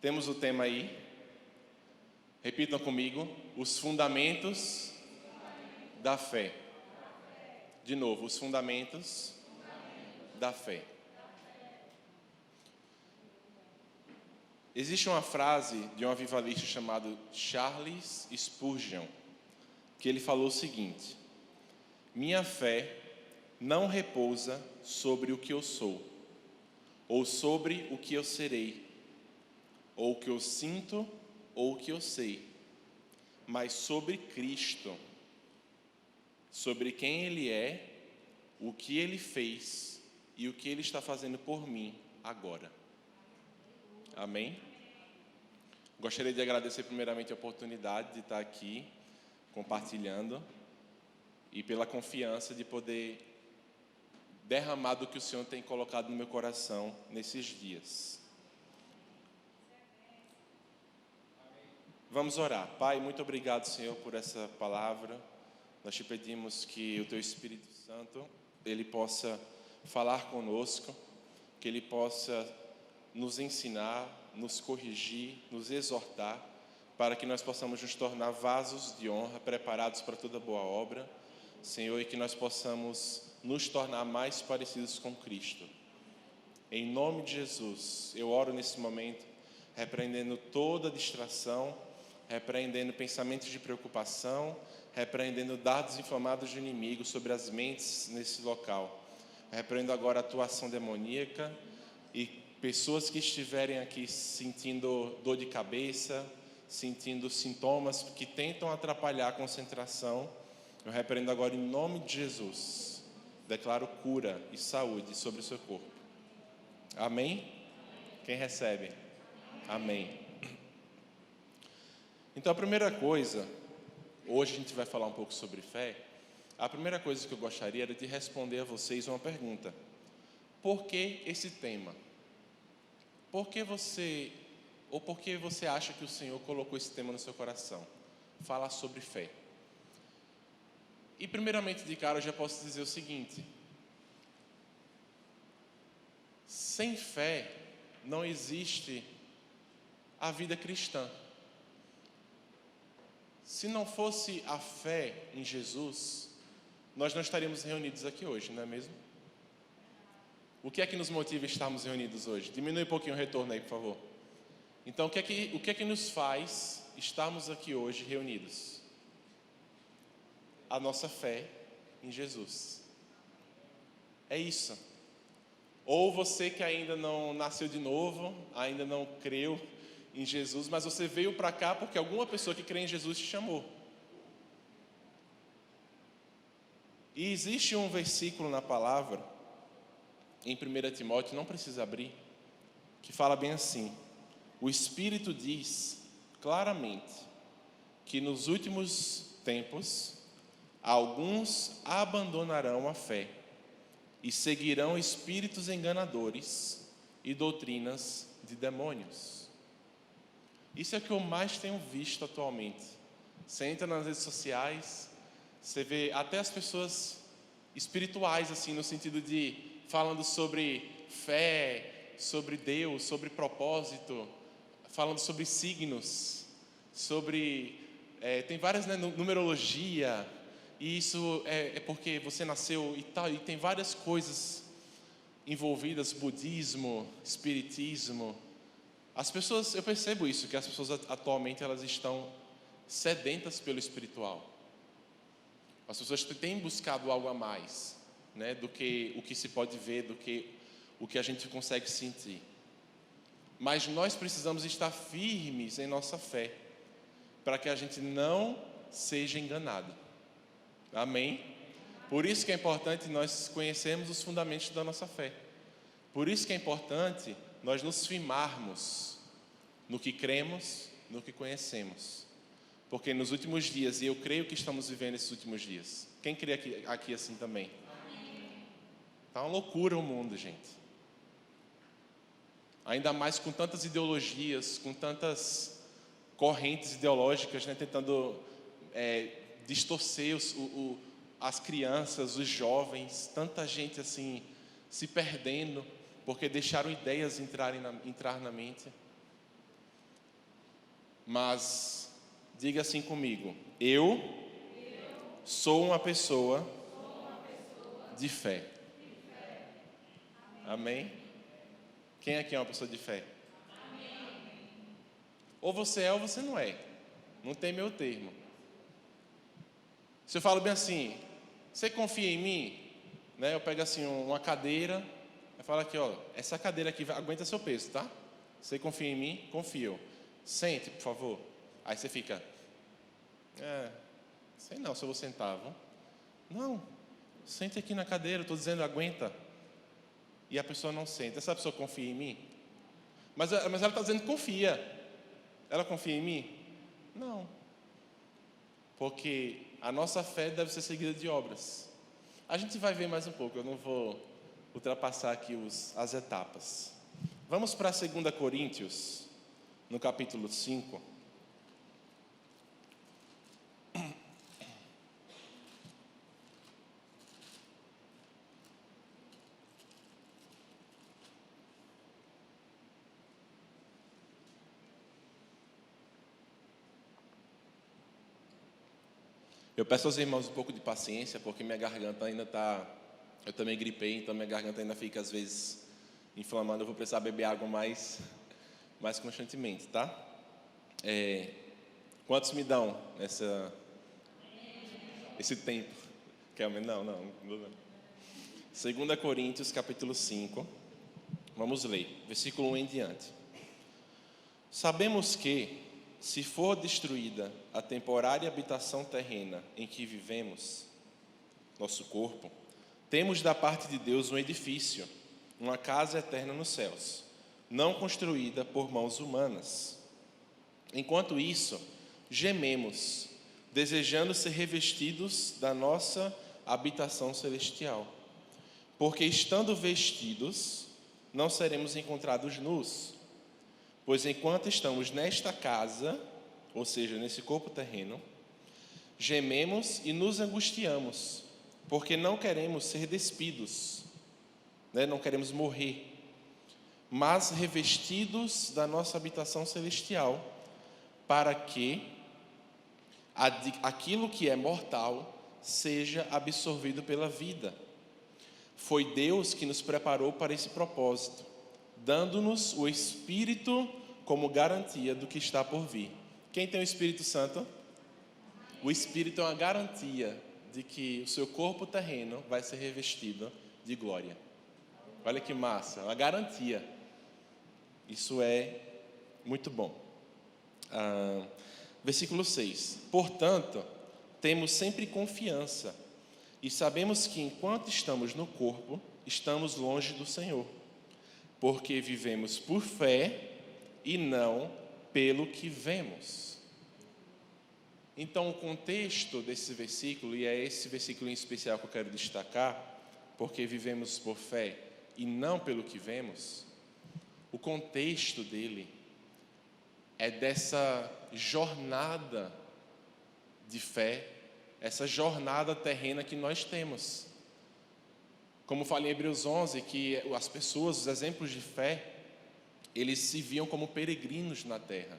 Temos o tema aí. Repitam comigo. Os fundamentos da fé. De novo, os fundamentos da fé. Existe uma frase de um avivalista chamado Charles Spurgeon, que ele falou o seguinte: minha fé não repousa sobre o que eu sou, ou sobre o que eu serei, ou o que eu sinto, ou o que eu sei, mas sobre Cristo, sobre quem Ele é, o que Ele fez e o que Ele está fazendo por mim agora. Amém? Gostaria de agradecer primeiramente a oportunidade de estar aqui compartilhando e pela confiança de poder derramar do que o Senhor tem colocado no meu coração nesses dias. Vamos orar. Pai, muito obrigado, Senhor, por essa palavra. Nós te pedimos que o Teu Espírito Santo, Ele possa falar conosco, que Ele possa nos ensinar, nos corrigir, nos exortar, para que nós possamos nos tornar vasos de honra, preparados para toda boa obra, Senhor, e que nós possamos nos tornar mais parecidos com Cristo. Em nome de Jesus, eu oro nesse momento, repreendendo toda distração, repreendendo pensamentos de preocupação, repreendendo dardos inflamados do inimigo sobre as mentes nesse local. Repreendo agora a atuação demoníaca e pessoas que estiverem aqui sentindo dor de cabeça, sentindo sintomas que tentam atrapalhar a concentração, eu repreendo agora em nome de Jesus. Declaro cura e saúde sobre o seu corpo. Amém? Quem recebe? Amém. Então a primeira coisa, hoje a gente vai falar um pouco sobre fé. A primeira coisa que eu gostaria era de responder a vocês uma pergunta. Por que esse tema? Por que você acha que o Senhor colocou esse tema no seu coração? Falar sobre fé. E primeiramente de cara eu já posso dizer o seguinte: sem fé não existe a vida cristã. Se não fosse a fé em Jesus, nós não estaríamos reunidos aqui hoje, não é mesmo? O que é que nos motiva a estarmos reunidos hoje? Diminui um pouquinho o retorno aí, por favor. Então, o que é que nos faz estarmos aqui hoje reunidos? A nossa fé em Jesus. É isso. Ou você que ainda não nasceu de novo, ainda não creu em Jesus, mas você veio para cá porque alguma pessoa que crê em Jesus te chamou. E existe um versículo na palavra, em 1 Timóteo, não precisa abrir, que fala bem assim: o Espírito diz claramente que nos últimos tempos alguns abandonarão a fé e seguirão espíritos enganadores e doutrinas de demônios. Isso é o que eu mais tenho visto atualmente. Você entra nas redes sociais, você vê até as pessoas espirituais, assim, no sentido de falando sobre fé, sobre Deus, sobre propósito, falando sobre signos, sobre tem várias, né, numerologia, e isso é porque você nasceu e tal, e tem várias coisas envolvidas, budismo, espiritismo. As pessoas, eu percebo isso, que as pessoas atualmente elas estão sedentas pelo espiritual. As pessoas têm buscado algo a mais, né, do que o que se pode ver, do que o que a gente consegue sentir. Mas nós precisamos estar firmes em nossa fé, para que a gente não seja enganado. Amém? Por isso que é importante nós conhecermos os fundamentos da nossa fé. Por isso que é importante nós nos firmarmos no que cremos, no que conhecemos. Porque nos últimos dias, e eu creio que estamos vivendo esses últimos dias. Quem crê aqui assim também? Está uma loucura o mundo, gente. Ainda mais com tantas ideologias, com tantas correntes ideológicas, né, tentando distorcer as crianças, os jovens, tanta gente assim se perdendo porque deixaram ideias entrar na mente. Mas diga assim comigo: eu sou uma pessoa de fé. Amém? Quem aqui é uma pessoa de fé? Ou você é ou você não é. Não tem meio termo. Se eu falo bem assim, você confia em mim? Né? Eu pego assim uma cadeira, eu falo aqui, ó, essa cadeira aqui aguenta seu peso, tá? Você confia em mim? Confio. Sente, por favor. Aí você fica, sei não se eu vou sentar, viu? Não, sente aqui na cadeira, eu estou dizendo aguenta. E a pessoa não sente. Essa pessoa confia em mim? Mas ela está dizendo confia. Ela confia em mim? Não. Porque a nossa fé deve ser seguida de obras. A gente vai ver mais um pouco, eu não vou ultrapassar aqui as etapas. Vamos para 2 Coríntios, no capítulo 5. Eu peço aos irmãos um pouco de paciência, porque minha garganta ainda está... Eu também gripei, então minha garganta ainda fica, às vezes, inflamada. Eu vou precisar beber água mais constantemente, tá? Quantos me dão esse tempo? Não. 2 Coríntios, capítulo 5. Vamos ler, versículo 1 em diante. Sabemos que, se for destruída a temporária habitação terrena em que vivemos, nosso corpo, temos da parte de Deus um edifício, uma casa eterna nos céus, não construída por mãos humanas. Enquanto isso, gememos, desejando ser revestidos da nossa habitação celestial. Porque estando vestidos, não seremos encontrados nus. Pois enquanto estamos nesta casa, ou seja, nesse corpo terreno, gememos e nos angustiamos, porque não queremos ser despidos, né? Não queremos morrer, mas revestidos da nossa habitação celestial, para que aquilo que é mortal seja absorvido pela vida. Foi Deus que nos preparou para esse propósito, dando-nos o Espírito como garantia do que está por vir. Quem tem o Espírito Santo? O Espírito é uma garantia de que o seu corpo terreno vai ser revestido de glória. Olha que massa, uma garantia. Isso é muito bom. Versículo 6. Portanto, temos sempre confiança e sabemos que enquanto estamos no corpo, estamos longe do Senhor, porque vivemos por fé e não pelo que vemos. Então, o contexto desse versículo, e é esse versículo em especial que eu quero destacar, porque vivemos por fé e não pelo que vemos, o contexto dele é dessa jornada de fé, essa jornada terrena que nós temos. Como fala em Hebreus 11, que as pessoas, os exemplos de fé, eles se viam como peregrinos na terra.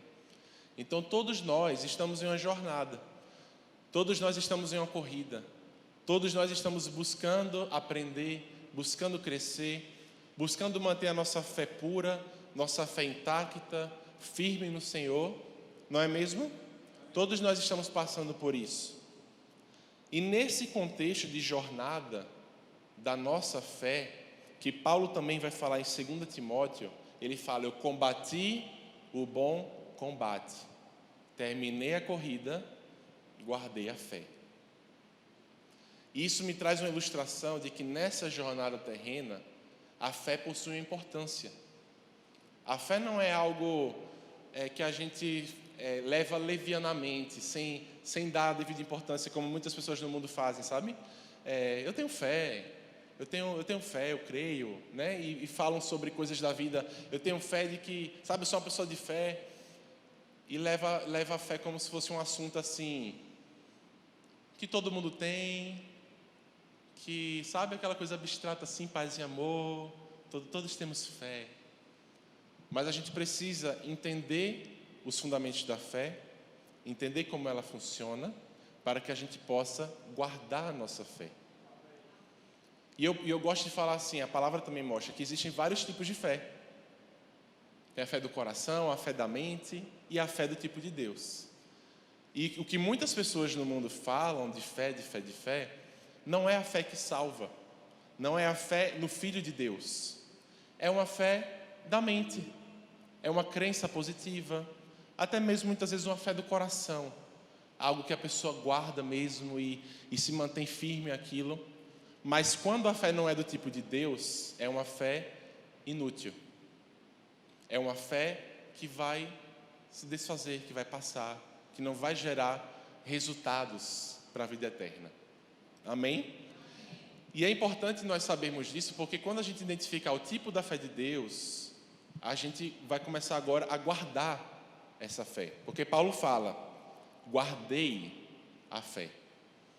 Então todos nós estamos em uma jornada, todos nós estamos em uma corrida, todos nós estamos buscando aprender, buscando crescer, buscando manter a nossa fé pura, nossa fé intacta, firme no Senhor, não é mesmo? Todos nós estamos passando por isso. E nesse contexto de jornada da nossa fé, que Paulo também vai falar em 2 Timóteo, ele fala: eu combati o bom combate, terminei a corrida, guardei a fé. E isso me traz uma ilustração de que nessa jornada terrena, a fé possui uma importância. A fé não é algo que a gente leva levianamente, sem dar a devida importância, como muitas pessoas no mundo fazem, sabe? Eu tenho fé, eu creio, né? E falam sobre coisas da vida. Eu tenho fé de que, sabe, eu sou uma pessoa de fé, e leva a fé como se fosse um assunto assim, que todo mundo tem, que, sabe, aquela coisa abstrata assim, paz e amor, todos temos fé. Mas a gente precisa entender os fundamentos da fé, entender como ela funciona, para que a gente possa guardar a nossa fé. E eu gosto de falar assim, a palavra também mostra que existem vários tipos de fé. Tem a fé do coração, a fé da mente e a fé do tipo de Deus. E o que muitas pessoas no mundo falam de fé, não é a fé que salva. Não é a fé no Filho de Deus. É uma fé da mente. É uma crença positiva. Até mesmo muitas vezes uma fé do coração. Algo que a pessoa guarda mesmo e se mantém firme aquilo. Mas quando a fé não é do tipo de Deus, é uma fé inútil. É uma fé que vai se desfazer, que vai passar, que não vai gerar resultados para a vida eterna. Amém? E é importante nós sabermos disso, porque quando a gente identificar o tipo da fé de Deus, a gente vai começar agora a guardar essa fé. Porque Paulo fala, guardei a fé,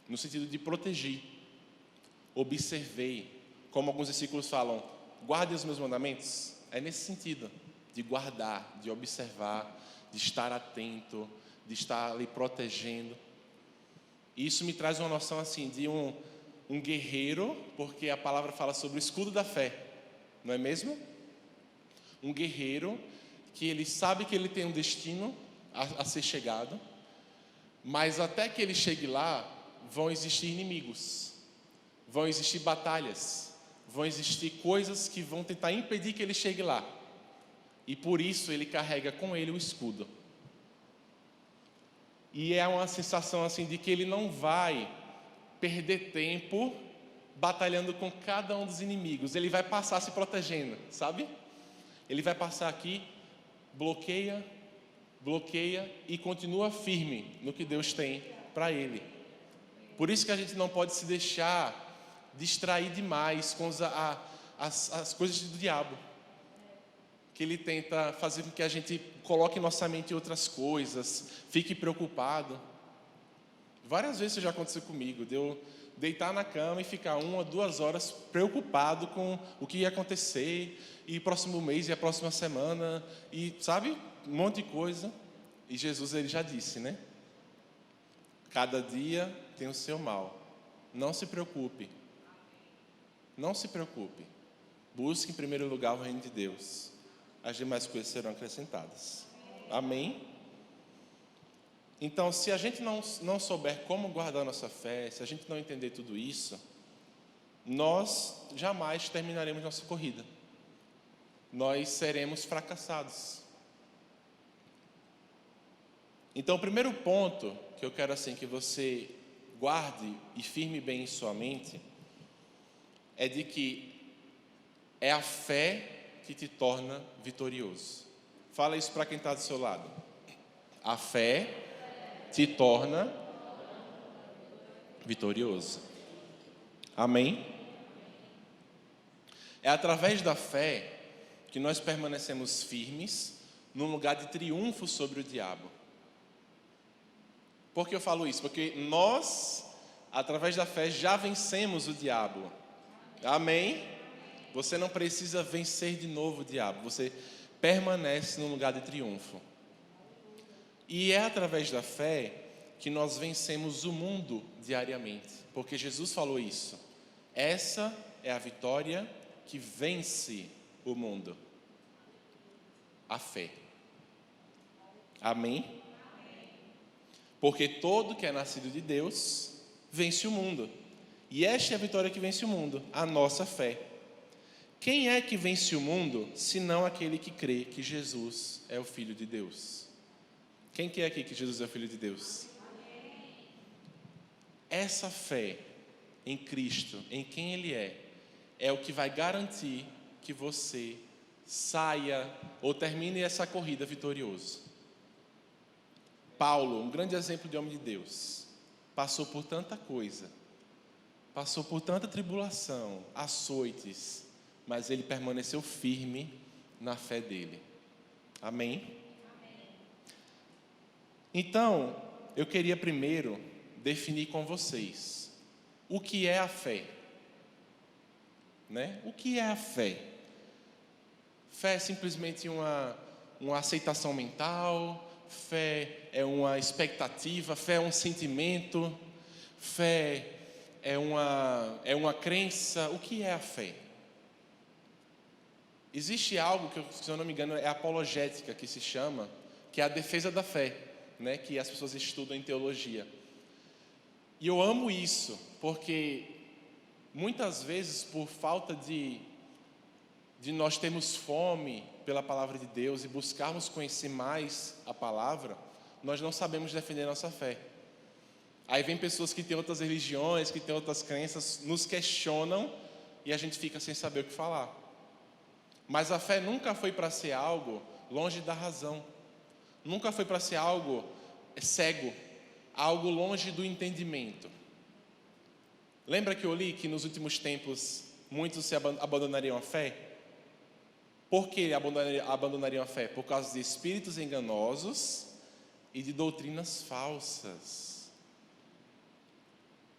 no sentido de proteger, observei, como alguns versículos falam, guarde os meus mandamentos, é nesse sentido, de guardar, de observar, de estar atento, de estar ali protegendo. E isso me traz uma noção assim, de um guerreiro, porque a palavra fala sobre o escudo da fé, não é mesmo? Um guerreiro que ele sabe que ele tem um destino a ser chegado, mas até que ele chegue lá, vão existir inimigos, vão existir batalhas, vão existir coisas que vão tentar impedir que ele chegue lá. E por isso ele carrega com ele o escudo. E é uma sensação assim de que ele não vai perder tempo batalhando com cada um dos inimigos. Ele vai passar se protegendo, sabe? Ele vai passar aqui, bloqueia e continua firme no que Deus tem para ele. Por isso que a gente não pode se deixar distrair demais com as coisas do diabo. Que ele tenta fazer com que a gente coloque nossa mente em outras coisas, fique preocupado. Várias vezes isso já aconteceu comigo, de eu deitar na cama e ficar 1 ou 2 horas preocupado com o que ia acontecer, e próximo mês e a próxima semana, e sabe, um monte de coisa. E Jesus, ele já disse, né? Cada dia tem o seu mal. Não se preocupe. Não se preocupe. Busque em primeiro lugar o reino de Deus. As demais coisas serão acrescentadas. Amém? Então, se a gente não souber como guardar nossa fé, se a gente não entender tudo isso, nós jamais terminaremos nossa corrida. Nós seremos fracassados. Então, o primeiro ponto que eu quero assim que você guarde e firme bem em sua mente é de que é a fé que te torna vitorioso. Fala isso para quem está do seu lado. A fé te torna vitorioso. Amém? É através da fé que nós permanecemos firmes num lugar de triunfo sobre o diabo. Por que eu falo isso? Porque nós, através da fé, já vencemos o diabo. Amém? Você não precisa vencer de novo o diabo. Você permanece num lugar de triunfo. E é através da fé que nós vencemos o mundo diariamente. Porque Jesus falou isso. Essa é a vitória que vence o mundo. A fé. Amém? Porque todo que é nascido de Deus vence o mundo. E esta é a vitória que vence o mundo, a nossa fé. Quem é que vence o mundo, senão aquele que crê que Jesus é o Filho de Deus? Quem quer aqui que Jesus é o Filho de Deus? Essa fé em Cristo, em quem Ele é o que vai garantir que você saia ou termine essa corrida vitorioso. Paulo, um grande exemplo de homem de Deus, passou por tanta coisa, passou por tanta tribulação, açoites, mas ele permaneceu firme na fé dele. Amém? Então, eu queria primeiro definir com vocês o que é a fé. Né? O que é a fé? Fé é simplesmente uma aceitação mental, fé é uma expectativa, fé é um sentimento, fé é uma crença. O que é a fé? Existe algo que, se eu não me engano, é apologética que se chama, que é a defesa da fé, né? Que as pessoas estudam em teologia. E eu amo isso, porque muitas vezes, por falta de nós termos fome pela palavra de Deus e buscarmos conhecer mais a palavra, nós não sabemos defender nossa fé. Aí vem pessoas que têm outras religiões, que têm outras crenças, nos questionam e a gente fica sem saber o que falar. Mas a fé nunca foi para ser algo longe da razão. Nunca foi para ser algo cego, algo longe do entendimento. Lembra que eu li que nos últimos tempos muitos se abandonariam a fé? Por que abandonariam a fé? Por causa de espíritos enganosos e de doutrinas falsas.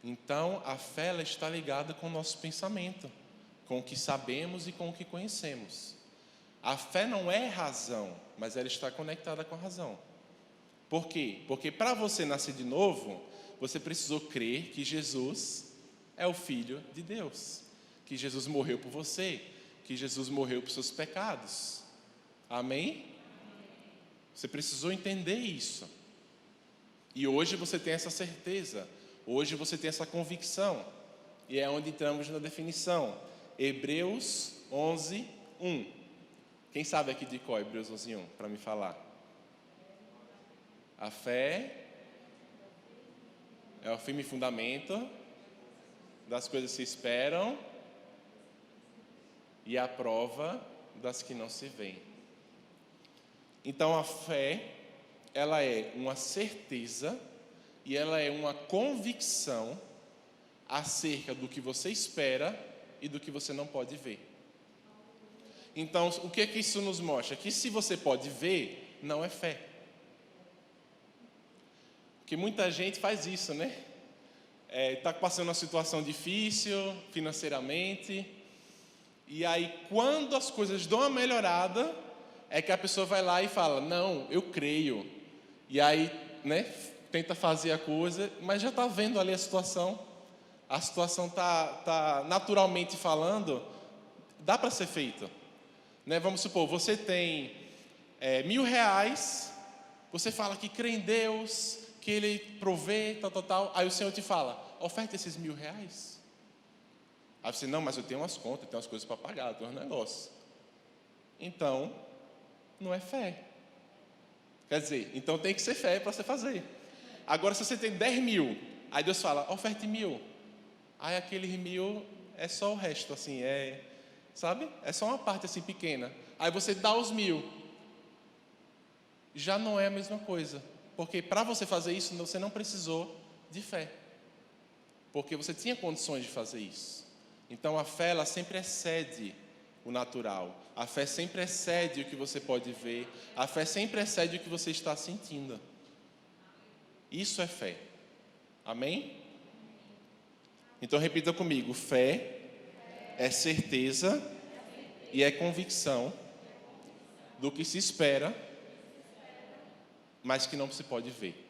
Então, a fé ela está ligada com o nosso pensamento, com o que sabemos e com o que conhecemos. A fé não é razão, mas ela está conectada com a razão. Por quê? Porque para você nascer de novo, você precisou crer que Jesus é o Filho de Deus, que Jesus morreu por você, que Jesus morreu por seus pecados. Amém? Você precisou entender isso. E hoje você tem essa certeza. Hoje você tem essa convicção. E é onde entramos na definição. Hebreus 11, 1. Quem sabe aqui de qual Hebreus 11, 1, para me falar? A fé é o firme fundamento das coisas que se esperam e a prova das que não se veem. Então a fé, ela é uma certeza e ela é uma convicção acerca do que você espera e do que você não pode ver. Então, o que é que isso nos mostra? Que se você pode ver, não é fé. Porque muita gente faz isso, né? Está passando uma situação difícil financeiramente, e aí quando as coisas dão uma melhorada, é que a pessoa vai lá e fala, não, eu creio. E aí, né, tenta fazer a coisa, mas já está vendo ali a situação está naturalmente falando, dá para ser feito. Né? Vamos supor, você tem R$1.000, você fala que crê em Deus, que Ele provê, tal, aí o Senhor te fala, oferta esses R$1.000. Aí você, não, mas eu tenho umas contas, eu tenho umas coisas para pagar, eu tenho uns negócios. Então, não é fé. Quer dizer, então tem que ser fé para você fazer. Agora, se você tem 10.000, aí Deus fala, oferte 1.000. Aí aquele 1.000 é só o resto, assim, sabe? É só uma parte assim pequena. Aí você dá os 1.000. Já não é a mesma coisa. Porque para você fazer isso, você não precisou de fé. Porque você tinha condições de fazer isso. Então a fé, ela sempre excede o natural. A fé sempre excede o que você pode ver. A fé sempre excede o que você está sentindo. Isso é fé. Amém? Então repita comigo. Fé é certeza e é convicção do que se espera, mas que não se pode ver.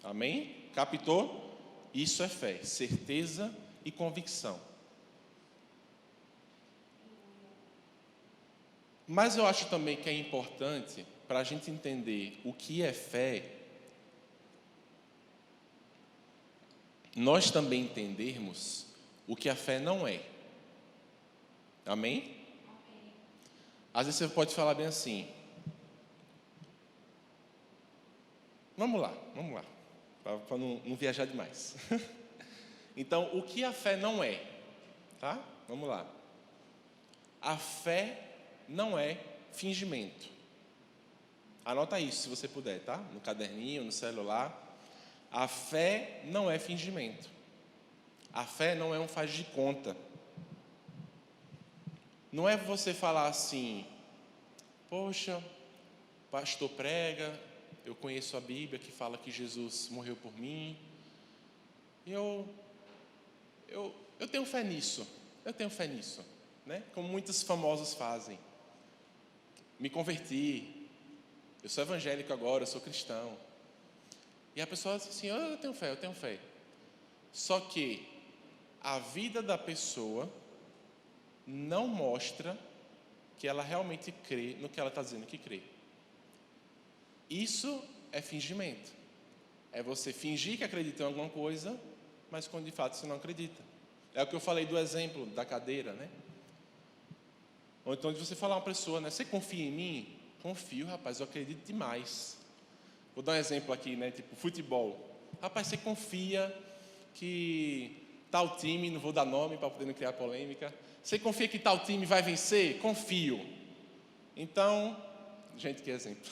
Amém? Captou? Isso é fé, certeza e convicção. Mas eu acho também que é importante, para a gente entender o que é fé, nós também entendermos o que a fé não é. Amém? Às vezes você pode falar bem assim, vamos lá, para não viajar demais. Então, o que a fé não é? Tá? Vamos lá. A fé não é fingimento. Anota isso se você puder, tá? No caderninho, no celular. A fé não é fingimento. A fé não é um faz de conta. Não é você falar assim, poxa, pastor prega, eu conheço a Bíblia que fala que Jesus morreu por mim. Eu tenho fé nisso. Eu tenho fé nisso, né? Como muitos famosos fazem. Me converti. Eu sou evangélico agora, eu sou cristão. E a pessoa diz assim, eu tenho fé, eu tenho fé. Só que a vida da pessoa não mostra que ela realmente crê no que ela está dizendo que crê. Isso é fingimento. É você fingir que acredita em alguma coisa, mas quando de fato você não acredita. É o que eu falei do exemplo da cadeira, né? Ou então de você falar a uma pessoa, né? Você confia em mim? Confio, rapaz, eu acredito demais. Vou dar um exemplo aqui, né? Tipo, futebol. Rapaz, você confia que tal time, não vou dar nome para poder não criar polêmica. Você confia que tal time vai vencer? Confio. Então, gente, que exemplo.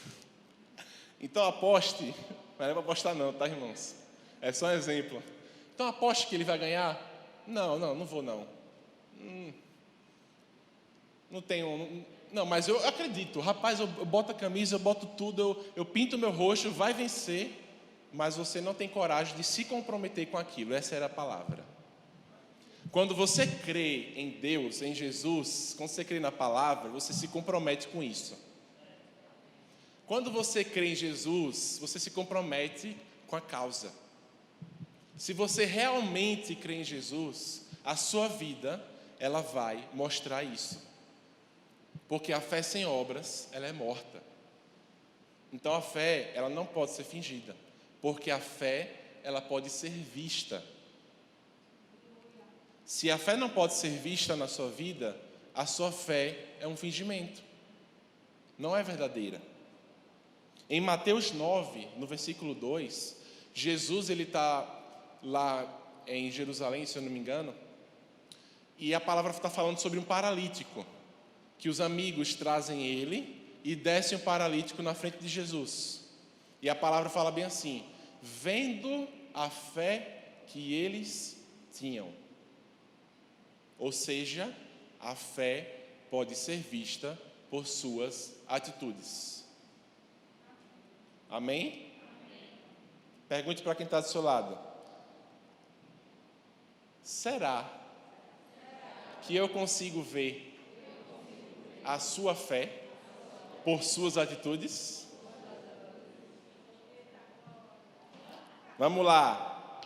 Então aposte, não é para apostar não, tá, irmãos? É só um exemplo. Então aposte que ele vai ganhar? Não vou não. Não tenho, não, mas eu acredito. Rapaz, eu boto a camisa, eu boto tudo, eu pinto meu rosto, vai vencer, mas você não tem coragem de se comprometer com aquilo. Essa era a palavra. Quando você crê em Deus, em Jesus, quando você crê na palavra, você se compromete com isso. Quando você crê em Jesus, você se compromete com a causa. Se você realmente crê em Jesus, a sua vida, ela vai mostrar isso. Porque a fé sem obras, ela é morta. Então a fé, ela não pode ser fingida. Porque a fé, ela pode ser vista. Se a fé não pode ser vista na sua vida, a sua fé é um fingimento. Não é verdadeira. Em Mateus 9, no versículo 2, Jesus ele está lá em Jerusalém, se eu não me engano, e a palavra está falando sobre um paralítico, que os amigos trazem ele e descem o paralítico na frente de Jesus. E a palavra fala bem assim, vendo a fé que eles tinham. Ou seja, a fé pode ser vista por suas atitudes. Amém? Amém. Pergunte para quem está do seu lado. Será que eu consigo ver a sua fé por suas atitudes? Vamos lá.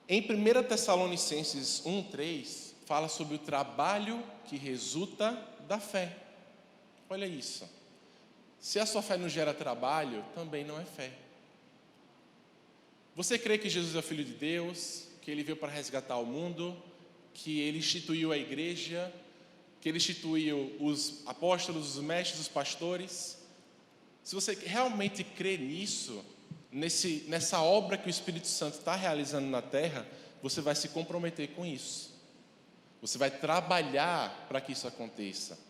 Em 1 Tessalonicenses 1:3, fala sobre o trabalho que resulta da fé. Olha isso. Se a sua fé não gera trabalho, também não é fé. Você crê que Jesus é o Filho de Deus, que Ele veio para resgatar o mundo, que Ele instituiu a igreja, que Ele instituiu os apóstolos, os mestres, os pastores? Se você realmente crê nisso, nessa obra que o Espírito Santo está realizando na terra, você vai se comprometer com isso. Você vai trabalhar para que isso aconteça.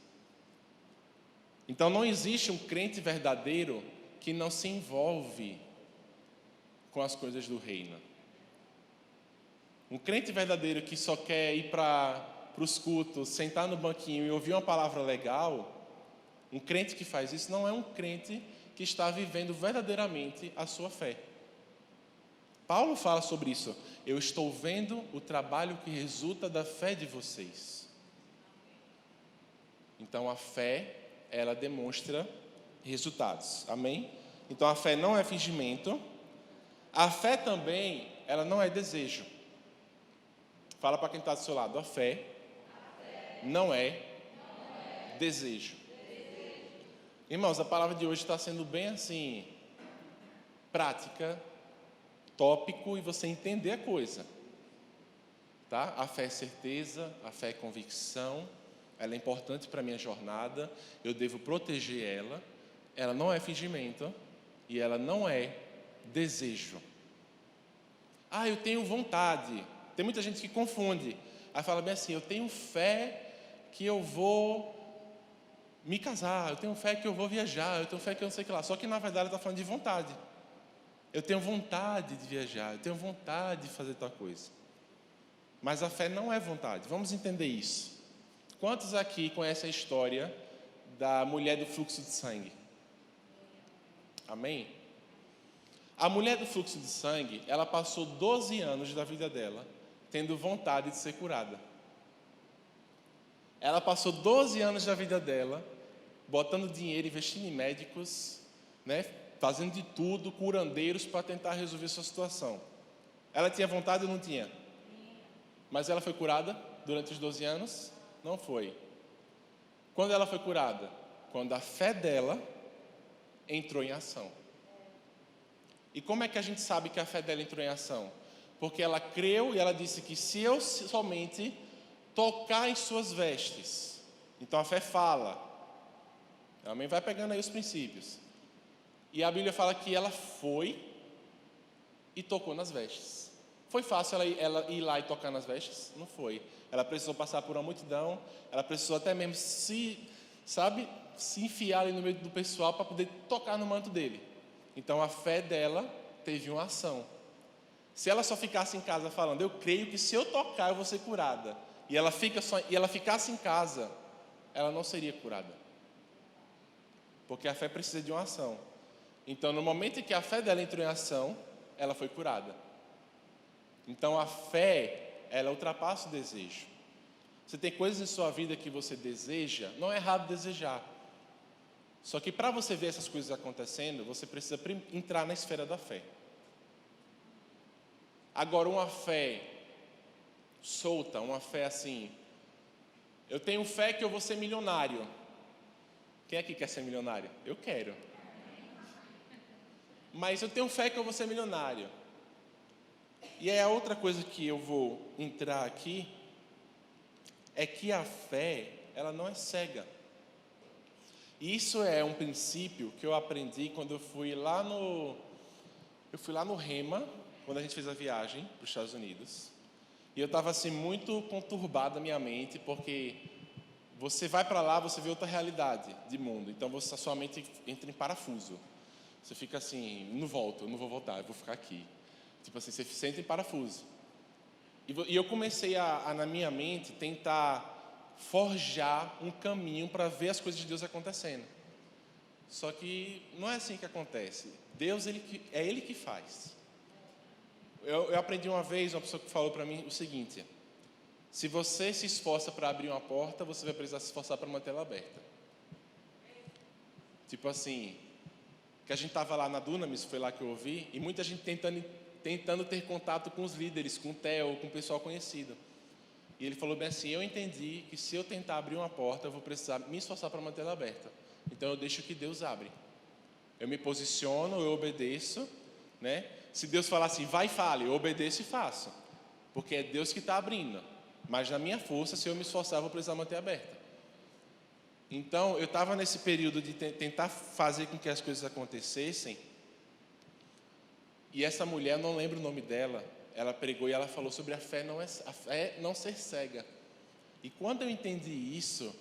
Então não existe um crente verdadeiro que não se envolve com as coisas do reino. Um crente verdadeiro que só quer ir para os cultos, sentar no banquinho e ouvir uma palavra legal, um crente que faz isso não é um crente que está vivendo verdadeiramente a sua fé. Paulo fala sobre isso. Eu estou vendo o trabalho que resulta da fé de vocês. Então a fé, ela demonstra resultados. Amém? Então a fé não é fingimento. A fé também, ela não é desejo. Fala para quem está do seu lado. A fé não é desejo. Irmãos, a palavra de hoje está sendo bem assim, prática, tópico, e você entender a coisa. Tá? A fé é certeza, a fé é convicção. Ela é importante para a minha jornada, eu devo proteger ela não é fingimento e ela não é desejo. Eu tenho vontade. Tem muita gente que confunde. Aí fala bem assim, eu tenho fé que eu vou me casar, eu tenho fé que eu vou viajar, eu tenho fé que eu não sei o que lá. Só que na verdade ela está falando de vontade. Eu tenho vontade de viajar, eu tenho vontade de fazer tal coisa. Mas a fé não é vontade. Vamos entender isso. Quantos aqui conhecem a história da mulher do fluxo de sangue? Amém? A mulher do fluxo de sangue, ela passou 12 anos da vida dela tendo vontade de ser curada. Ela passou 12 anos da vida dela botando dinheiro, investindo em médicos, né? Fazendo de tudo, curandeiros, para tentar resolver sua situação. Ela tinha vontade ou não tinha? Mas ela foi curada durante os 12 anos? Não foi. Quando ela foi curada? Quando a fé dela entrou em ação. E como é que a gente sabe que a fé dela entrou em ação? Porque ela creu e ela disse que se eu somente tocar em suas vestes. Então a fé fala. Ela também vai pegando aí os princípios. E a Bíblia fala que ela foi e tocou nas vestes. Foi fácil ela ir lá e tocar nas vestes? Não foi. Ela precisou passar por uma multidão, ela precisou até mesmo se enfiar ali no meio do pessoal para poder tocar no manto dele. Então a fé dela teve uma ação. Se ela só ficasse em casa falando, eu creio que se eu tocar eu vou ser curada, e ela ficasse em casa, ela não seria curada. Porque a fé precisa de uma ação. Então no momento em que a fé dela entrou em ação, ela foi curada. Então a fé, ela ultrapassa o desejo. Você tem coisas em sua vida que você deseja, não é errado desejar. Só que para você ver essas coisas acontecendo, você precisa entrar na esfera da fé. Agora, uma fé solta, uma fé assim, eu tenho fé que eu vou ser milionário. Quem aqui quer ser milionário? Eu quero. Mas eu tenho fé que eu vou ser milionário. E é a outra coisa que eu vou entrar aqui, é que a fé, ela não é cega. E isso é um princípio que eu aprendi quando eu fui lá no Rema, quando a gente fez a viagem para os Estados Unidos. E eu estava assim muito conturbado a minha mente, porque você vai para lá, você vê outra realidade de mundo. Então a sua mente entra em parafuso. Você fica assim, não vou voltar, eu vou ficar aqui. Tipo assim, você sente em parafuso. E eu comecei na minha mente, tentar forjar um caminho para ver as coisas de Deus acontecendo. Só que não é assim que acontece. Deus, é Ele que faz. Eu aprendi uma vez, uma pessoa que falou para mim o seguinte: se você se esforça para abrir uma porta, você vai precisar se esforçar para manter ela aberta. Tipo assim, que a gente estava lá na Dunamis, foi lá que eu ouvi, e muita gente tentando ter contato com os líderes, com o Theo, com o pessoal conhecido. E ele falou bem assim, eu entendi que se eu tentar abrir uma porta, eu vou precisar me esforçar para manter ela aberta. Então eu deixo que Deus abre. Eu me posiciono, eu obedeço, né? Se Deus falar assim, vai e fale, eu obedeço e faço. Porque é Deus que está abrindo. Mas na minha força, se eu me esforçar, eu vou precisar manter aberta. Então, eu estava nesse período de tentar fazer com que as coisas acontecessem. E essa mulher, eu não lembro o nome dela, ela pregou e ela falou sobre a fé não ser cega. E quando eu entendi isso,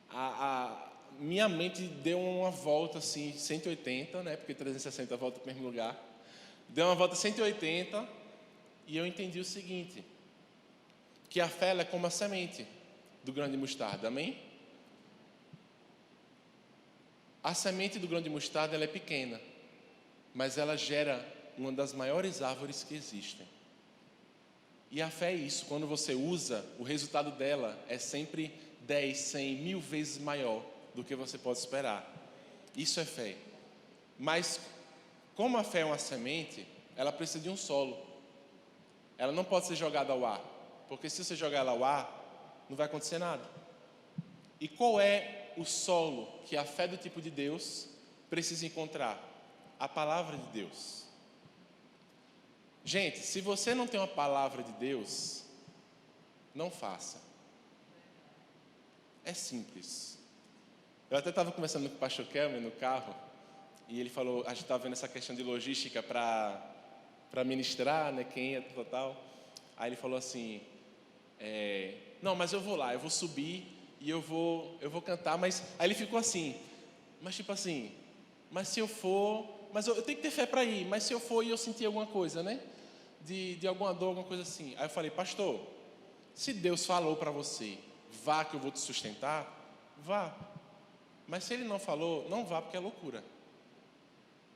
a minha mente deu uma volta assim, 180, né? Porque 360 volta para o mesmo lugar. Deu uma volta 180 e eu entendi o seguinte, que a fé ela é como a semente do grão de mostarda, amém? A semente do grão de mostarda ela é pequena, mas ela gera uma das maiores árvores que existem. E a fé é isso, quando você usa, o resultado dela é sempre 10, 100, 1000 vezes maior do que você pode esperar. Isso é fé. Mas, como a fé é uma semente, ela precisa de um solo. Ela não pode ser jogada ao ar, porque se você jogar ela ao ar, não vai acontecer nada. E qual é o solo que a fé do tipo de Deus precisa encontrar? A palavra de Deus. Gente, se você não tem uma palavra de Deus, não faça. É simples. Eu até estava conversando com o pastor Kelmer no carro, e ele falou, a gente estava vendo essa questão de logística para ministrar, né, quem é, tal. Aí ele falou assim, não, mas eu vou lá, eu vou subir e eu vou cantar, mas aí ele ficou assim, mas tipo assim, mas se eu for, mas eu tenho que ter fé para ir, mas se eu for e eu sentir alguma coisa, né, de alguma dor, alguma coisa assim. Aí eu falei, pastor, se Deus falou para você, vá que eu vou te sustentar, vá. Mas se Ele não falou, não vá porque é loucura.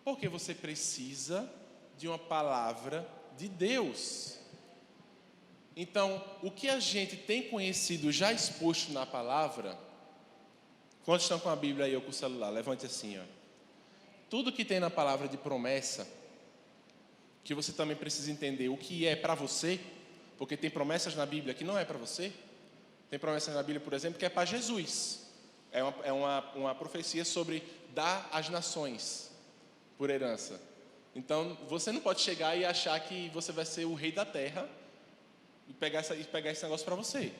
Porque você precisa de uma palavra de Deus. Então, o que a gente tem conhecido já exposto na palavra, Quantos estão com a Bíblia aí ou com o celular? Levante assim, ó. Tudo que tem na palavra de promessa, que você também precisa entender o que é para você, porque tem promessas na Bíblia que não é para você. Tem promessas na Bíblia, por exemplo, que é para Jesus. É uma profecia sobre dar às nações por herança. Então, você não pode chegar e achar que você vai ser o rei da terra e pegar esse negócio para você.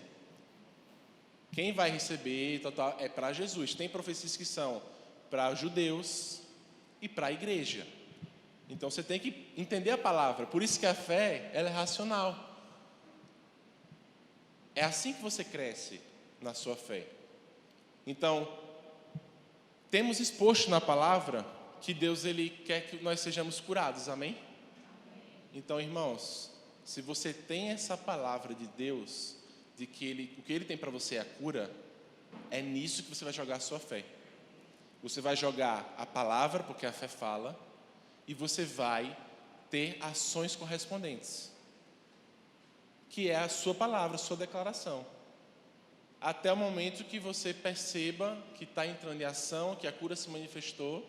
Quem vai receber é para Jesus. Tem profecias que são para judeus e para a igreja. Então, você tem que entender a palavra. Por isso que a fé, ela é racional. É assim que você cresce na sua fé. Então, temos exposto na palavra que Deus, Ele quer que nós sejamos curados, amém? Então, irmãos, se você tem essa palavra de Deus, de que o que Ele tem para você é a cura, é nisso que você vai jogar a sua fé. Você vai jogar a palavra, porque a fé fala, e você vai ter ações correspondentes, que é a sua palavra, a sua declaração. Até o momento que você perceba que está entrando em ação, que a cura se manifestou,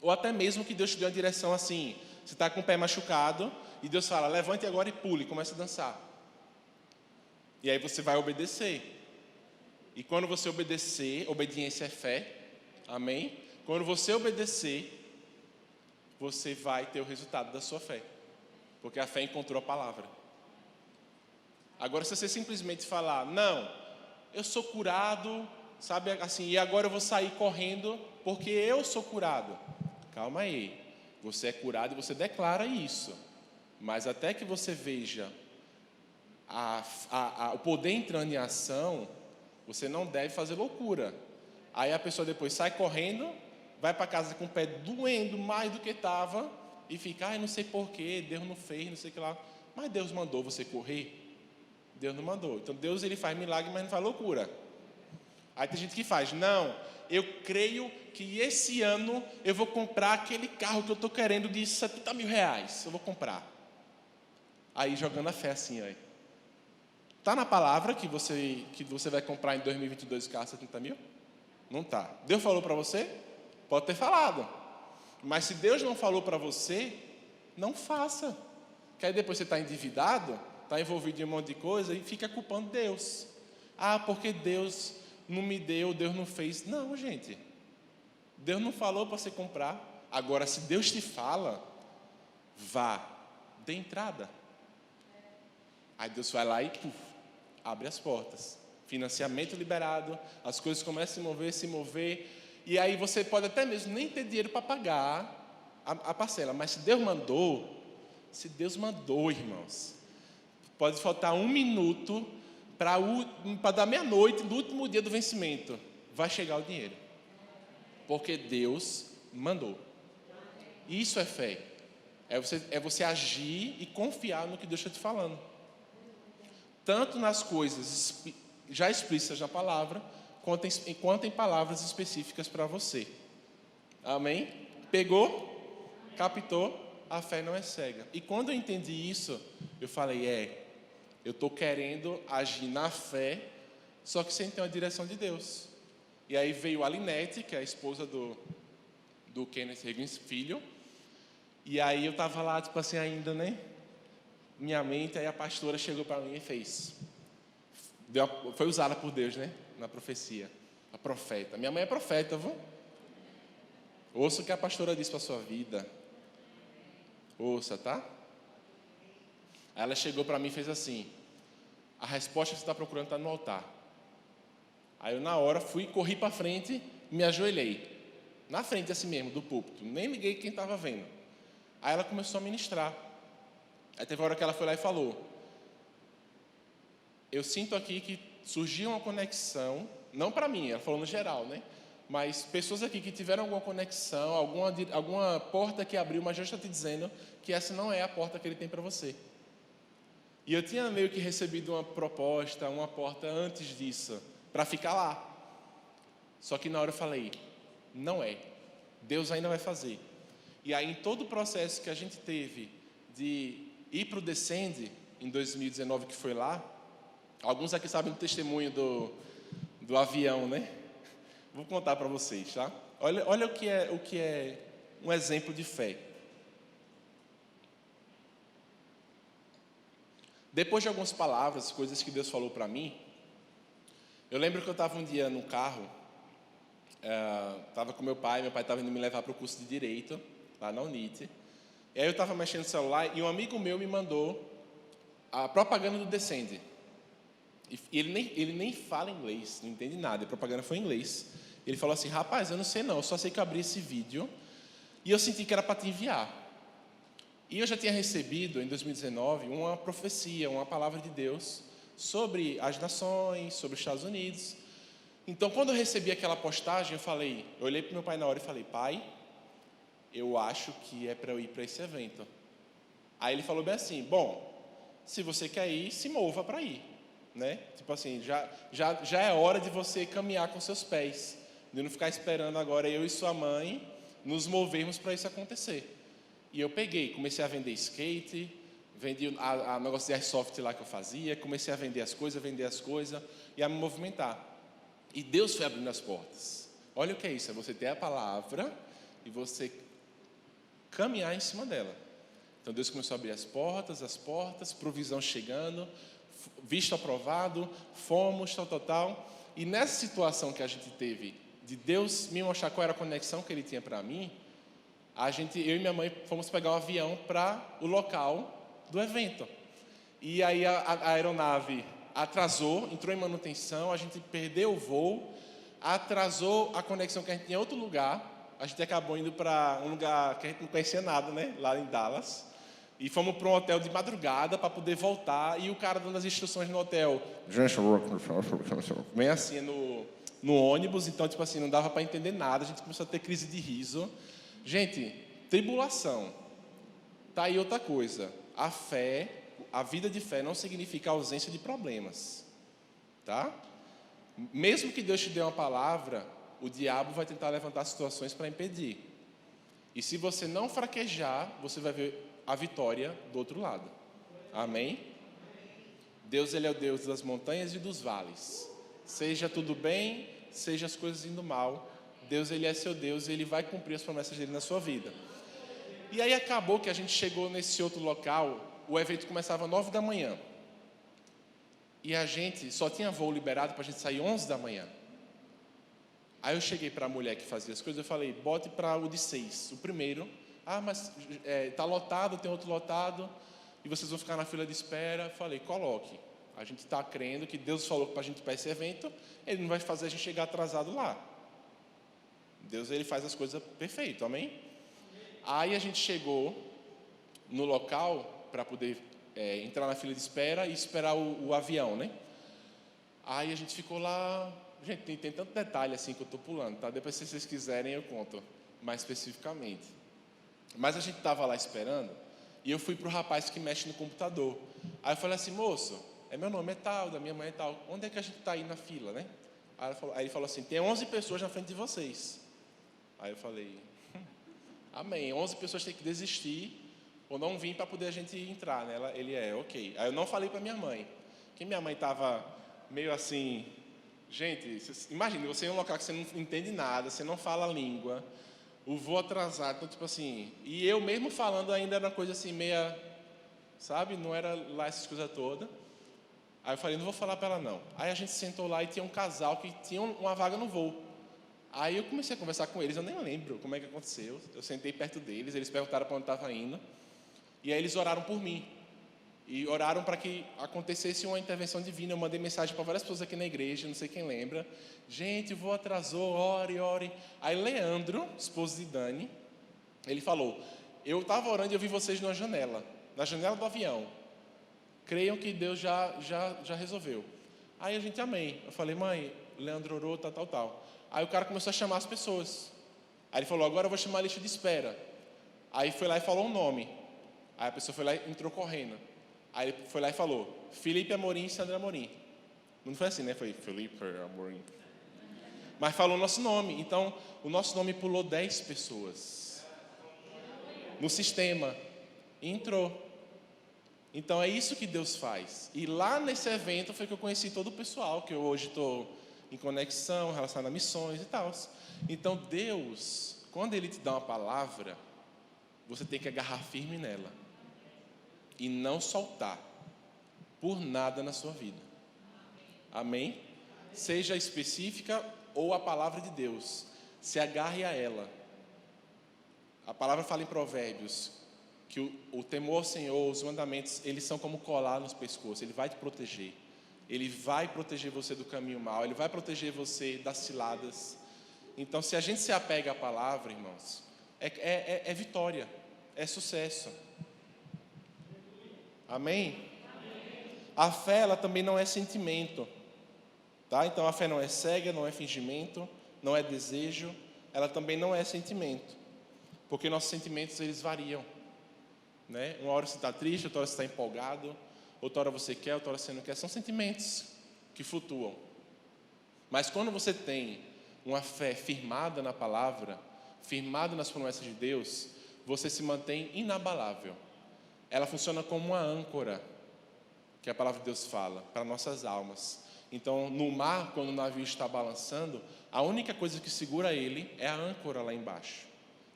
ou até mesmo que Deus te dê uma direção assim, você está com o pé machucado, e Deus fala, levante agora e pule, comece a dançar. E aí você vai obedecer. E quando você obedecer, obediência é fé, amém? Quando você obedecer, você vai ter o resultado da sua fé, porque a fé encontrou a palavra. Agora, se você simplesmente falar, não, eu sou curado, sabe, assim, e agora eu vou sair correndo porque eu sou curado. Calma aí, você é curado e você declara isso, mas até que você veja o poder entrando em ação, você não deve fazer loucura. Aí a pessoa depois sai correndo, vai para casa com o pé doendo mais do que estava e fica, não sei porquê, Deus não fez, não sei o que lá. Mas Deus mandou você correr? Deus não mandou. Então Deus, Ele faz milagre, mas não faz loucura. Aí tem gente que faz, não, eu creio que esse ano eu vou comprar aquele carro que eu estou querendo de 70 mil reais, eu vou comprar. Aí jogando a fé assim, ó. Está na palavra que você vai comprar em 2022 o carro de 70 mil? Não está. Deus falou para você? Pode ter falado. Mas se Deus não falou para você, não faça. Que aí depois você está endividado, está envolvido em um monte de coisa e fica culpando Deus. Ah, porque Deus não me deu, Deus não fez. Não, gente. Deus não falou para você comprar. Agora, se Deus te fala, vá, dê entrada. Aí Deus vai lá e abre as portas. Financiamento liberado, as coisas começam a se mover. E aí você pode até mesmo nem ter dinheiro para pagar a parcela. Mas se Deus mandou, irmãos, pode faltar 1 minuto para dar meia-noite, no último dia do vencimento. Vai chegar o dinheiro. Porque Deus mandou. Isso é fé. É você agir e confiar no que Deus está te falando. Tanto nas coisas já explícitas na palavra, quanto em palavras específicas para você. Amém? Pegou? Captou? A fé não é cega. E quando eu entendi isso, eu falei, eu estou querendo agir na fé, só que sem ter uma direção de Deus. E aí veio a Linete, que é a esposa do Kenneth Higgins, filho. E aí eu estava lá, tipo assim, ainda, né? Minha mente, aí a pastora chegou para mim e fez. Foi usada por Deus, né? Na profecia. A profeta. Minha mãe é profeta, viu? Ouça o que a pastora disse para a sua vida. Ouça, tá? Aí ela chegou para mim e fez assim. A resposta que você está procurando está no altar. Aí eu, na hora, corri para frente e me ajoelhei. Na frente, assim mesmo, do púlpito. Nem liguei quem estava vendo. Aí ela começou a ministrar. Aí teve uma hora que ela foi lá e falou, eu sinto aqui que surgiu uma conexão, não para mim, ela falou no geral, né? Mas pessoas aqui que tiveram alguma conexão, alguma porta que abriu, mas Deus está te dizendo que essa não é a porta que Ele tem para você. E eu tinha meio que recebido uma proposta, uma porta antes disso, para ficar lá. Só que na hora eu falei, não é, Deus ainda vai fazer. E aí em todo o processo que a gente teve de ir para o Descende, em 2019, que foi lá, alguns aqui sabem do testemunho do avião, né? Vou contar para vocês, tá? Olha o que é um exemplo de fé. Depois de algumas palavras, coisas que Deus falou para mim, eu lembro que eu estava um dia no carro, estava com meu pai estava indo me levar para o curso de Direito, lá na Unite. E aí eu estava mexendo no celular e um amigo meu me mandou a propaganda do Descende. E ele nem fala inglês, não entende nada, a propaganda foi em inglês. Ele falou assim, rapaz, eu não sei não, eu só sei que eu abri esse vídeo e eu senti que era para te enviar. E eu já tinha recebido, em 2019, uma profecia, uma palavra de Deus sobre as nações, sobre os Estados Unidos. Então, quando eu recebi aquela postagem, eu olhei para o meu pai na hora e falei, pai, eu acho que é para eu ir para esse evento. Aí ele falou bem assim, bom, se você quer ir, se mova para ir, né? Tipo assim, já é hora de você caminhar com seus pés, de não ficar esperando agora eu e sua mãe nos movermos para isso acontecer. E eu comecei a vender skate, vendi a negócio de airsoft lá que eu fazia, comecei a vender as coisas e a me movimentar. E Deus foi abrindo as portas. Olha o que é isso, é você ter a palavra e você caminhar em cima dela. Então Deus começou a abrir as portas, provisão chegando, visto aprovado, fomos, tal. E nessa situação que a gente teve, de Deus me mostrar qual era a conexão que Ele tinha para mim, eu e minha mãe fomos pegar um avião para o local do evento. E aí a aeronave atrasou, entrou em manutenção, a gente perdeu o voo, atrasou a conexão que a gente tinha em outro lugar. A gente acabou indo para um lugar que a gente não conhecia nada, né? Lá em Dallas. E fomos para um hotel de madrugada para poder voltar. E o cara dando as instruções no hotel. Bem assim no ônibus. Então, tipo assim, não dava para entender nada. A gente começou a ter crise de riso. Gente, tribulação. Tá aí outra coisa. A vida de fé não significa ausência de problemas. Tá? Mesmo que Deus te dê uma palavra, o diabo vai tentar levantar situações para impedir. E se você não fraquejar, você vai ver a vitória do outro lado. Amém? Deus, Ele é o Deus das montanhas e dos vales. Seja tudo bem, seja as coisas indo mal, Deus, Ele é seu Deus e Ele vai cumprir as promessas dEle na sua vida. E aí acabou que a gente chegou nesse outro local, o evento começava às 9 da manhã. E a gente só tinha voo liberado para a gente sair 11 da manhã. Aí eu cheguei para a mulher que fazia as coisas, eu falei, bote para o de 6, o primeiro. Mas está lotado, tem outro lotado, e vocês vão ficar na fila de espera. Eu falei, coloque. A gente está crendo que Deus falou para a gente ir para esse evento, Ele não vai fazer a gente chegar atrasado lá. Deus, Ele faz as coisas perfeito, amém? Aí a gente chegou no local para poder entrar na fila de espera e esperar o avião, né? Aí a gente ficou lá. Gente, tem tanto detalhe assim que eu estou pulando, tá? Depois, se vocês quiserem, eu conto mais especificamente. Mas a gente estava lá esperando e eu fui para o rapaz que mexe no computador. Aí eu falei assim, moço, meu nome é tal, da minha mãe é tal, onde é que a gente está aí na fila, né? Aí ele falou assim, tem 11 pessoas na frente de vocês. Aí eu falei, amém, 11 pessoas têm que desistir ou não vir para poder a gente entrar, né? Ele ok. Aí eu não falei para minha mãe, porque minha mãe estava meio assim, gente, imagina, você em um local que você não entende nada, você não fala a língua, o voo atrasado, então tipo assim, e eu mesmo falando ainda era uma coisa assim, meia, sabe, não era lá essas coisas todas. Aí eu falei, não vou falar para ela não. Aí a gente sentou lá e tinha um casal que tinha uma vaga no voo. Aí eu comecei a conversar com eles, eu nem lembro como é que aconteceu. Eu sentei perto deles, eles perguntaram para onde estava indo. E aí eles oraram por mim. E oraram para que acontecesse uma intervenção divina. Eu mandei mensagem para várias pessoas aqui na igreja, não sei quem lembra. Gente, o voo atrasou, ore. Aí Leandro, esposo de Dani, ele falou, eu estava orando e eu vi vocês na janela do avião. Creiam que Deus já resolveu. Aí a gente, amém. Eu falei, mãe, Leandro orou, tal. Aí o cara começou a chamar as pessoas. Aí ele falou, agora eu vou chamar a lista de espera. Aí foi lá e falou um nome. Aí a pessoa foi lá e entrou correndo. Aí ele foi lá e falou, Felipe Amorim e Sandra Amorim. Não foi assim, né? Foi Felipe Amorim. Mas falou o nosso nome. Então, o nosso nome pulou 10 pessoas no sistema. E entrou. Então, é isso que Deus faz. E lá nesse evento foi que eu conheci todo o pessoal, que eu hoje estou em conexão, relacionado a missões e tal. Então, Deus, quando Ele te dá uma palavra, você tem que agarrar firme nela e não soltar por nada na sua vida. Amém? Seja específica ou a palavra de Deus, se agarre a ela. A palavra fala em Provérbios que o temor ao Senhor, os mandamentos, eles são como colar nos pescoços. Ele vai te proteger. Ele vai proteger você do caminho mau. Ele vai proteger você das ciladas. Então, se a gente se apega à palavra, irmãos, é vitória, é sucesso. Amém? A fé, ela também não é sentimento. Tá? Então, a fé não é cega, não é fingimento, não é desejo. Ela também não é sentimento. Porque nossos sentimentos, eles variam. Né? Uma hora você está triste, outra hora você está empolgado, outra hora você quer, outra hora você não quer. São sentimentos que flutuam. Mas quando você tem uma fé firmada na palavra, firmada nas promessas de Deus, você se mantém inabalável. Ela funciona como uma âncora, que a palavra de Deus fala, para nossas almas. Então, no mar, quando o navio está balançando, a única coisa que segura ele é a âncora lá embaixo.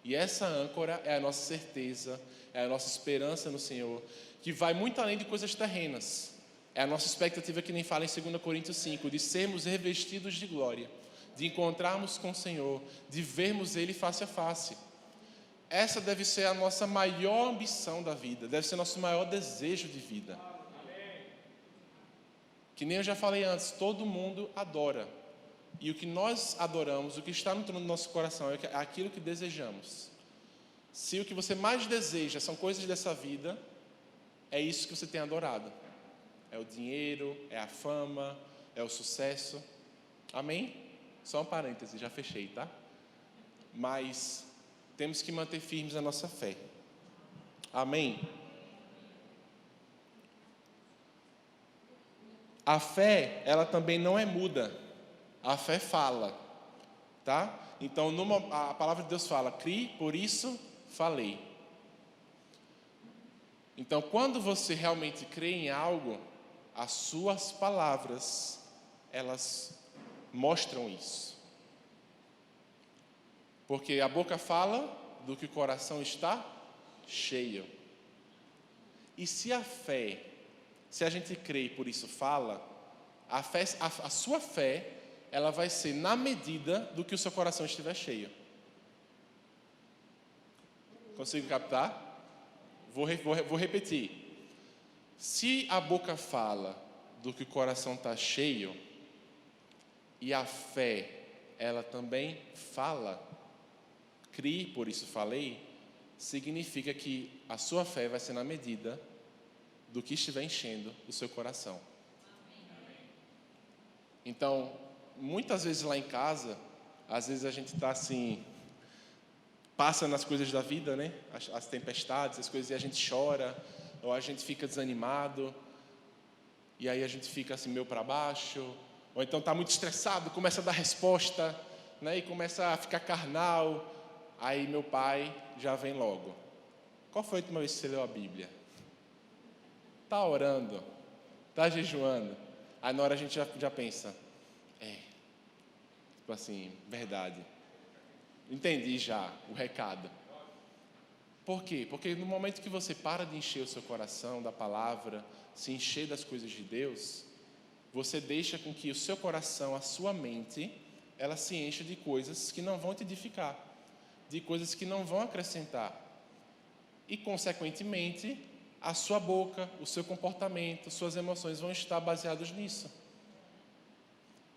E essa âncora é a nossa certeza, é a nossa esperança no Senhor, que vai muito além de coisas terrenas. É a nossa expectativa, que nem fala em 2 Coríntios 5, de sermos revestidos de glória, de encontrarmos com o Senhor, de vermos Ele face a face. Essa deve ser a nossa maior ambição da vida, deve ser nosso maior desejo de vida. Que nem eu já falei antes, todo mundo adora. E o que nós adoramos, o que está no trono do nosso coração, é aquilo que desejamos. Se o que você mais deseja são coisas dessa vida, é isso que você tem adorado. É o dinheiro, é a fama, é o sucesso. Amém? Só um parêntese, já fechei, tá? Mas temos que manter firmes a nossa fé. Amém? A fé, ela também não é muda. A fé fala, tá? Então, a palavra de Deus fala, crie, por isso falei. Então, quando você realmente crê em algo, as suas palavras, elas mostram isso. Porque a boca fala do que o coração está cheio. E se a fé, se a gente crê e por isso fala, a sua fé, ela vai ser na medida do que o seu coração estiver cheio. Consigo captar? Vou repetir. Se a boca fala do que o coração está cheio, e a fé, ela também fala, crie, por isso falei, significa que a sua fé vai ser na medida do que estiver enchendo o seu coração. Então, muitas vezes lá em casa, às vezes a gente está assim, passa nas coisas da vida, né? As tempestades, as coisas, e a gente chora, ou a gente fica desanimado, e aí a gente fica assim meio para baixo, ou então está muito estressado, começa a dar resposta, né? E começa a ficar carnal. Aí meu pai já vem logo. Qual foi a última vez que você leu a Bíblia? Está orando? Está jejuando? Aí na hora a gente já pensa, tipo assim, verdade. Entendi já o recado. Por quê? Porque no momento que você para de encher o seu coração da palavra, se encher das coisas de Deus, você deixa com que o seu coração, a sua mente, ela se encha de coisas que não vão te edificar, de coisas que não vão acrescentar. E, consequentemente, a sua boca, o seu comportamento, suas emoções vão estar baseados nisso.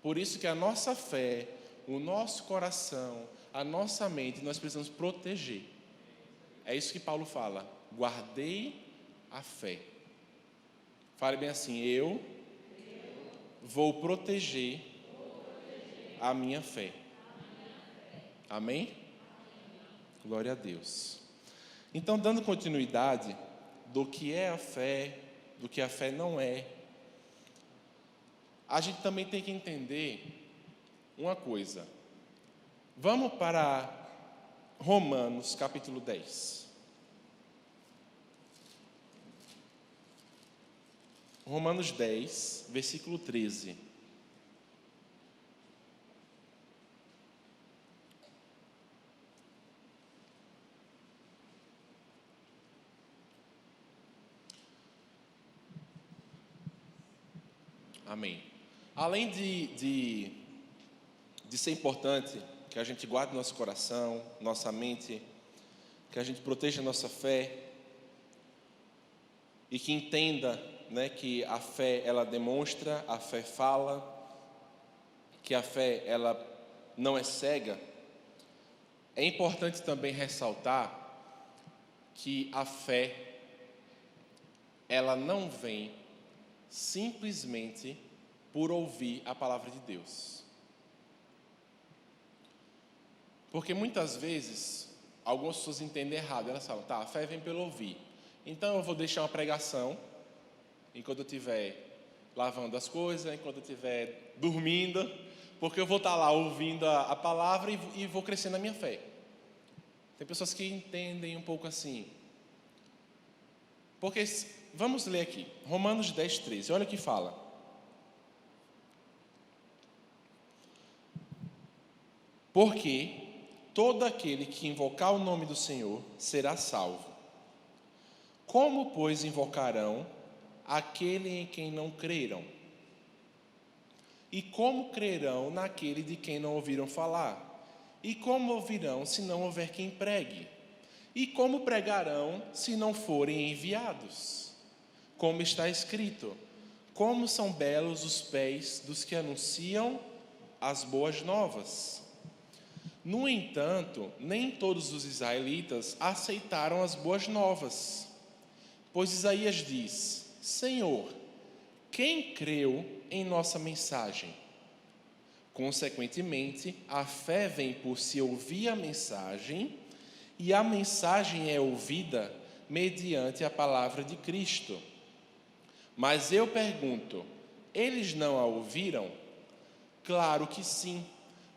Por isso que a nossa fé, o nosso coração, a nossa mente, nós precisamos proteger. É isso que Paulo fala, guardei a fé. Fale bem assim, eu vou proteger a minha fé. Amém? Glória a Deus. Então, dando continuidade do que é a fé, do que a fé não é, a gente também tem que entender uma coisa. Vamos para Romanos capítulo 10. Romanos 10, versículo 13. Amém. Além de ser importante que a gente guarde nosso coração, nossa mente, que a gente proteja nossa fé e que entenda, né, que a fé ela demonstra, a fé fala, que a fé ela não é cega. É importante também ressaltar que a fé ela não vem simplesmente por ouvir a palavra de Deus. Porque muitas vezes, algumas pessoas entendem errado. Elas falam, a fé vem pelo ouvir. Então eu vou deixar uma pregação, enquanto eu estiver lavando as coisas, enquanto eu estiver dormindo, porque eu vou estar lá ouvindo a palavra e vou crescer na minha fé. Tem pessoas que entendem um pouco assim. Porque, vamos ler aqui, Romanos 10, 13, olha o que fala. Porque todo aquele que invocar o nome do Senhor será salvo. Como, pois, invocarão aquele em quem não creram? E como crerão naquele de quem não ouviram falar? E como ouvirão se não houver quem pregue? E como pregarão se não forem enviados? Como está escrito, como são belos os pés dos que anunciam as boas novas. No entanto, nem todos os israelitas aceitaram as boas novas. Pois Isaías diz, Senhor, quem creu em nossa mensagem? Consequentemente, a fé vem por se ouvir a mensagem, e a mensagem é ouvida mediante a palavra de Cristo. Mas eu pergunto, eles não a ouviram? Claro que sim.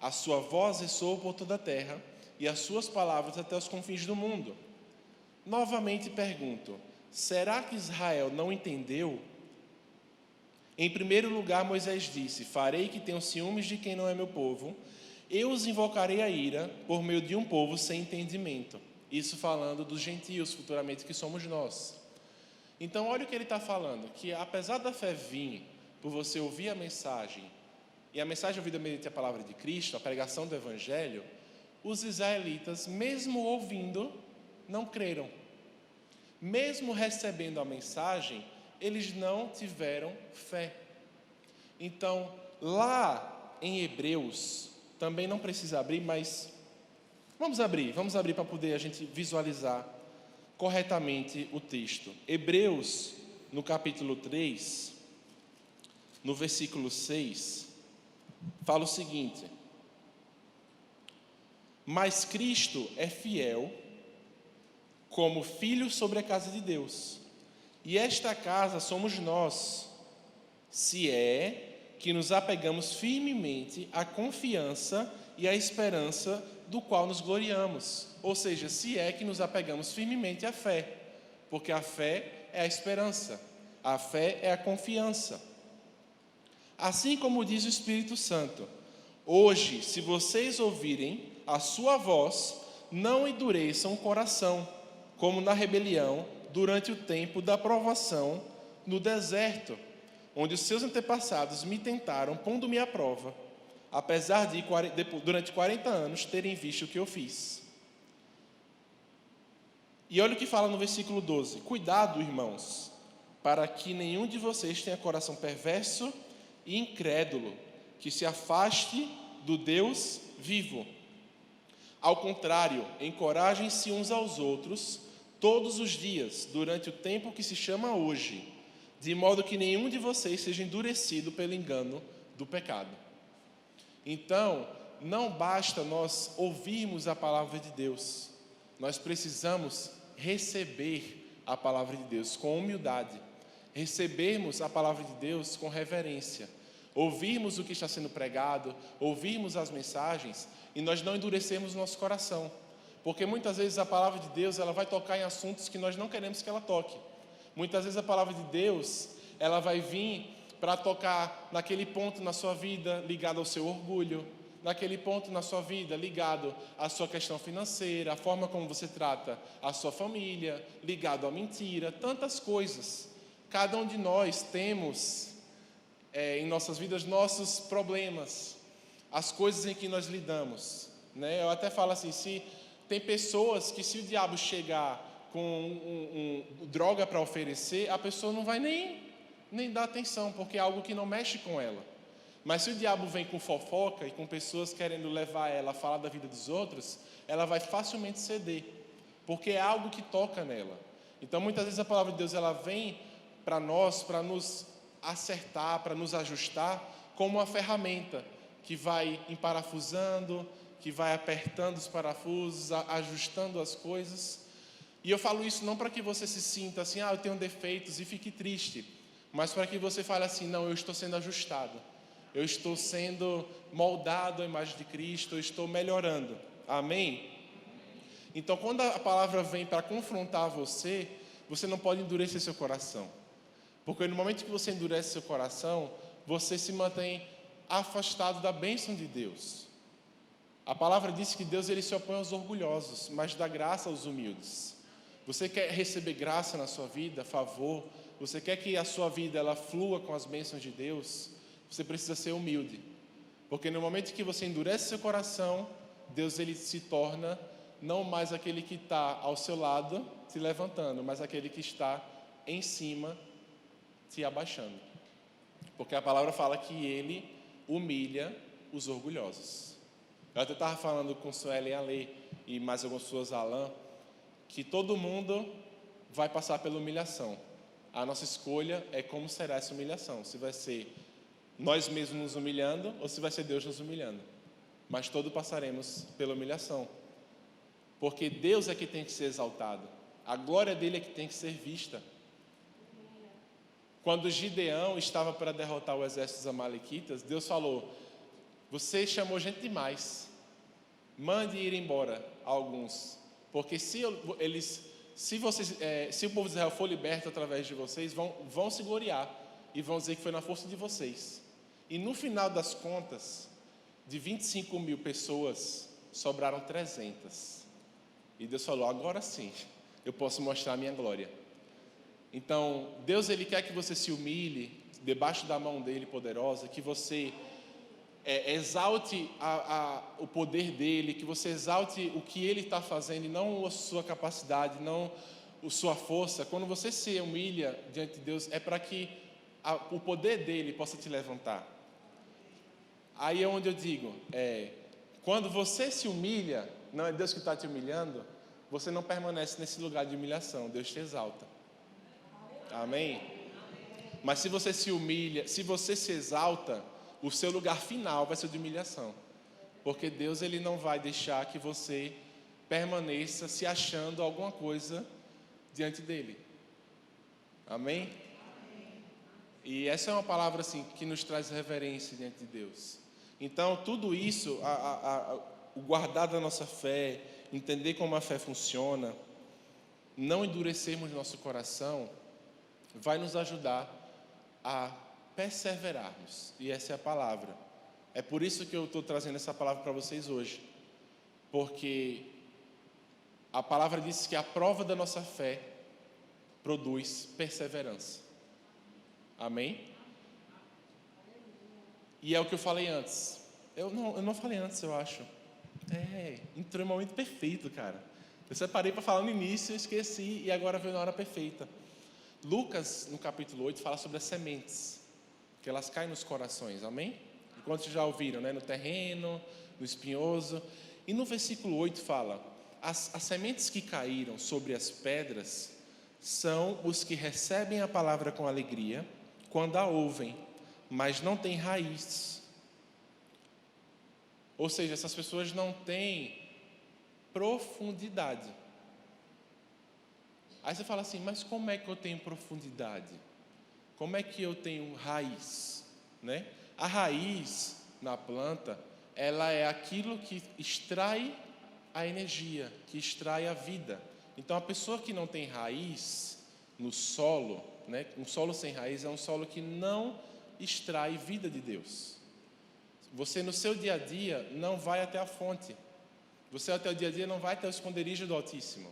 A sua voz ressoou por toda a terra, e as suas palavras até os confins do mundo. Novamente pergunto, será que Israel não entendeu? Em primeiro lugar, Moisés disse, farei que tenham ciúmes de quem não é meu povo, eu os invocarei a ira por meio de um povo sem entendimento. Isso falando dos gentios, futuramente, que somos nós. Então, olha o que ele está falando, que apesar da fé vir por você ouvir a mensagem, e a mensagem ouvida mediante a palavra de Cristo, a pregação do Evangelho, os israelitas, mesmo ouvindo, não creram. Mesmo recebendo a mensagem, eles não tiveram fé. Então, lá em Hebreus, também não precisa abrir, mas vamos abrir para poder a gente visualizar corretamente o texto. Hebreus, no capítulo 3, no versículo 6, fala o seguinte: mas Cristo é fiel como filho sobre a casa de Deus, e esta casa somos nós, se é que nos apegamos firmemente à confiança e à esperança do qual nos gloriamos. Ou seja, se é que nos apegamos firmemente à fé, porque a fé é a esperança, a fé é a confiança. Assim como diz o Espírito Santo, hoje, se vocês ouvirem a sua voz, não endureçam o coração, como na rebelião, durante o tempo da provação no deserto, onde os seus antepassados me tentaram, pondo-me à prova, apesar de, durante 40 anos, terem visto o que eu fiz. E olha o que fala no versículo 12. Cuidado, irmãos, para que nenhum de vocês tenha coração perverso e incrédulo, que se afaste do Deus vivo. Ao contrário, encorajem-se uns aos outros todos os dias, durante o tempo que se chama hoje, de modo que nenhum de vocês seja endurecido pelo engano do pecado. Então, não basta nós ouvirmos a palavra de Deus, nós precisamos receber a palavra de Deus com humildade, recebermos a palavra de Deus com reverência, ouvirmos o que está sendo pregado, ouvirmos as mensagens e nós não endurecermos o nosso coração, porque muitas vezes a palavra de Deus ela vai tocar em assuntos que nós não queremos que ela toque. Muitas vezes a palavra de Deus ela vai vir para tocar naquele ponto na sua vida ligado ao seu orgulho, naquele ponto na sua vida ligado à sua questão financeira, a forma como você trata a sua família, ligado à mentira, tantas coisas. Cada um de nós temos em nossas vidas nossos problemas, as coisas em que nós lidamos, né? Eu até falo assim, se tem pessoas que se o diabo chegar com droga para oferecer, a pessoa não vai nem dar atenção, porque é algo que não mexe com ela. Mas se o diabo vem com fofoca e com pessoas querendo levar ela a falar da vida dos outros, ela vai facilmente ceder, porque é algo que toca nela. Então, muitas vezes a palavra de Deus ela vem para nós, para nos acertar, para nos ajustar, como uma ferramenta que vai emparafusando, que vai apertando os parafusos, ajustando as coisas. E eu falo isso não para que você se sinta assim, eu tenho defeitos e fique triste, mas para que você fale assim, não, eu estou sendo ajustado, eu estou sendo moldado à imagem de Cristo, eu estou melhorando. Amém? Então, quando a palavra vem para confrontar você, você não pode endurecer seu coração. Porque no momento que você endurece seu coração, você se mantém afastado da bênção de Deus. A palavra diz que Deus ele se opõe aos orgulhosos, mas dá graça aos humildes. Você quer receber graça na sua vida, favor? Você quer que a sua vida ela flua com as bênçãos de Deus? Você precisa ser humilde. Porque no momento que você endurece seu coração, Deus ele se torna não mais aquele que está ao seu lado, se levantando, mas aquele que está em cima, se abaixando. Porque a palavra fala que ele humilha os orgulhosos. Eu até estava falando com Sueli e Alê, e mais algumas pessoas, Alain, que todo mundo vai passar pela humilhação. A nossa escolha é como será essa humilhação. Se vai ser nós mesmos nos humilhando, ou se vai ser Deus nos humilhando. Mas todos passaremos pela humilhação. Porque Deus é que tem que ser exaltado. A glória dele é que tem que ser vista. Quando Gideão estava para derrotar o exército dos amalequitas, Deus falou, você chamou gente demais, mande ir embora alguns, porque se o povo de Israel for liberto através de vocês, vão se gloriar e vão dizer que foi na força de vocês. E no final das contas, de 25 mil pessoas, sobraram 300. E Deus falou, agora sim, eu posso mostrar a minha glória. Então, Deus ele quer que você se humilhe debaixo da mão dele poderosa, que você exalte o poder dele, que você exalte o que ele está fazendo e não a sua capacidade, não a sua força. Quando você se humilha diante de Deus, é para que o poder dele possa te levantar. Aí é onde eu digo, quando você se humilha, não é Deus que está te humilhando, você não permanece nesse lugar de humilhação, Deus te exalta. Amém? Mas se você se humilha, se você se exalta, o seu lugar final vai ser de humilhação. Porque Deus ele não vai deixar que você permaneça se achando alguma coisa diante dele. Amém? E essa é uma palavra assim, que nos traz reverência diante de Deus. Então, tudo isso, o guardar da nossa fé, entender como a fé funciona, não endurecermos nosso coração, vai nos ajudar a perseverarmos. E essa é a palavra. É por isso que eu estou trazendo essa palavra para vocês hoje. Porque a palavra diz que a prova da nossa fé produz perseverança. Amém? E é o que eu falei antes. Eu não falei antes, eu acho. Entrou em um momento perfeito, cara. Eu separei para falar no início, esqueci, e agora veio na hora perfeita. Lucas, no capítulo 8, fala sobre as sementes, que elas caem nos corações, amém? Enquanto já ouviram, né? No terreno, no espinhoso. E no versículo 8 fala, as sementes que caíram sobre as pedras são os que recebem a palavra com alegria, quando a ouvem, mas não têm raiz. Ou seja, essas pessoas não têm profundidade. Aí você fala assim, mas como é que eu tenho profundidade? Como é que eu tenho raiz? Né? A raiz na planta, ela é aquilo que extrai a energia, que extrai a vida. Então, a pessoa que não tem raiz no solo, né? Um solo sem raiz é um solo que não extrai vida de Deus. Você no seu dia a dia não vai até a fonte. Você até o dia a dia não vai até o esconderijo do Altíssimo.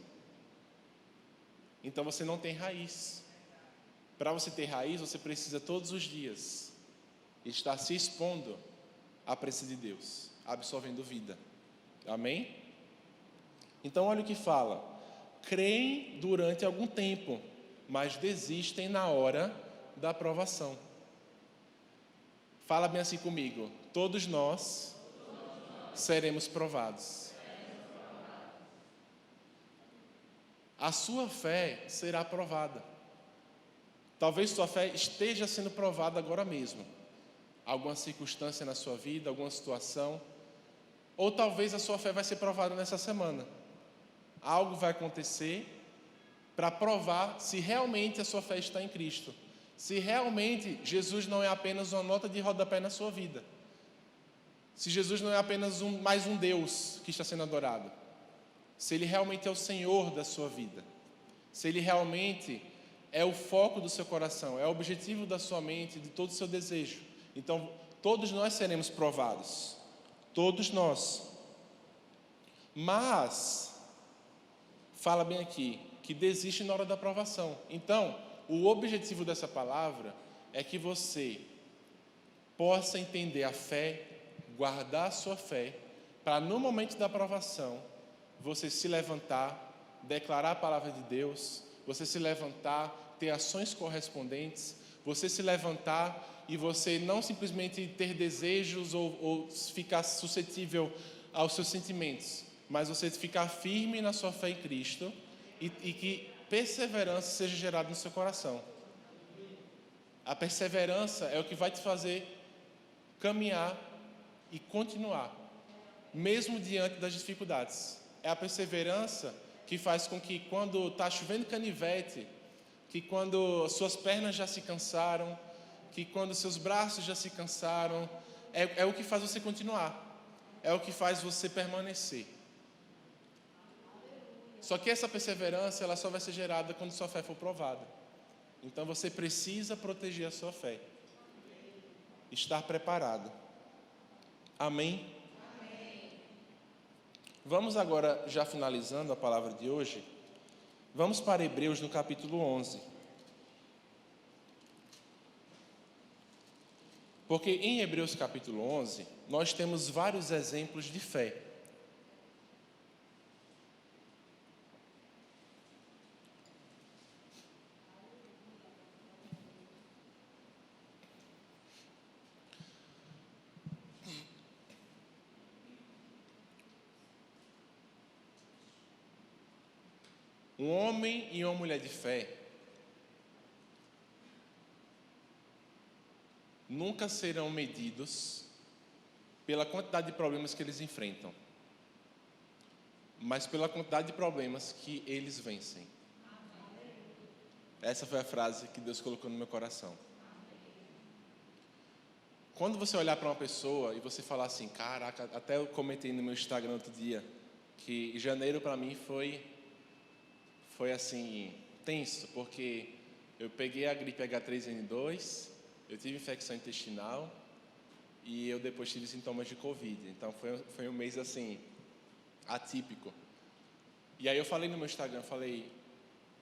Então você não tem raiz. Para você ter raiz, você precisa todos os dias está se expondo à presença de Deus, absorvendo vida. Amém? Então olha o que fala: creem durante algum tempo, mas desistem na hora da provação. Fala bem assim comigo: todos nós seremos provados. A sua fé será provada. Talvez sua fé esteja sendo provada agora mesmo. Alguma circunstância na sua vida, alguma situação. Ou talvez a sua fé vai ser provada nessa semana. Algo vai acontecer para provar se realmente a sua fé está em Cristo. Se realmente Jesus não é apenas uma nota de rodapé na sua vida. Se Jesus não é apenas mais um Deus que está sendo adorado. Se Ele realmente é o Senhor da sua vida. Se Ele realmente é o foco do seu coração, é o objetivo da sua mente, de todo o seu desejo. Então, todos nós seremos provados. Todos nós. Mas, fala bem aqui, que desiste na hora da provação. Então, o objetivo dessa palavra é que você possa entender a fé, guardar a sua fé, para no momento da provação, você se levantar, declarar a palavra de Deus, você se levantar, ter ações correspondentes, você se levantar e você não simplesmente ter desejos ou ficar suscetível aos seus sentimentos, mas você ficar firme na sua fé em Cristo e que perseverança seja gerada no seu coração. A perseverança é o que vai te fazer caminhar e continuar, mesmo diante das dificuldades. É a perseverança que faz com que quando está chovendo canivete, que quando suas pernas já se cansaram, que quando seus braços já se cansaram, é o que faz você continuar, é o que faz você permanecer. Só que essa perseverança, ela só vai ser gerada quando sua fé for provada. Então você precisa proteger a sua fé, estar preparado. Amém? Vamos agora, já finalizando a palavra de hoje, vamos para Hebreus no capítulo 11. Porque em Hebreus capítulo 11, nós temos vários exemplos de fé. Um homem e uma mulher de fé nunca serão medidos pela quantidade de problemas que eles enfrentam, mas pela quantidade de problemas que eles vencem. Essa foi a frase que Deus colocou no meu coração. Quando você olhar para uma pessoa e você falar assim, caraca, até eu comentei no meu Instagram outro dia, que janeiro para mim foi assim, tenso, porque eu peguei a gripe H3N2, eu tive infecção intestinal e eu depois tive sintomas de Covid. Então foi um mês assim, atípico. E aí eu falei no meu Instagram,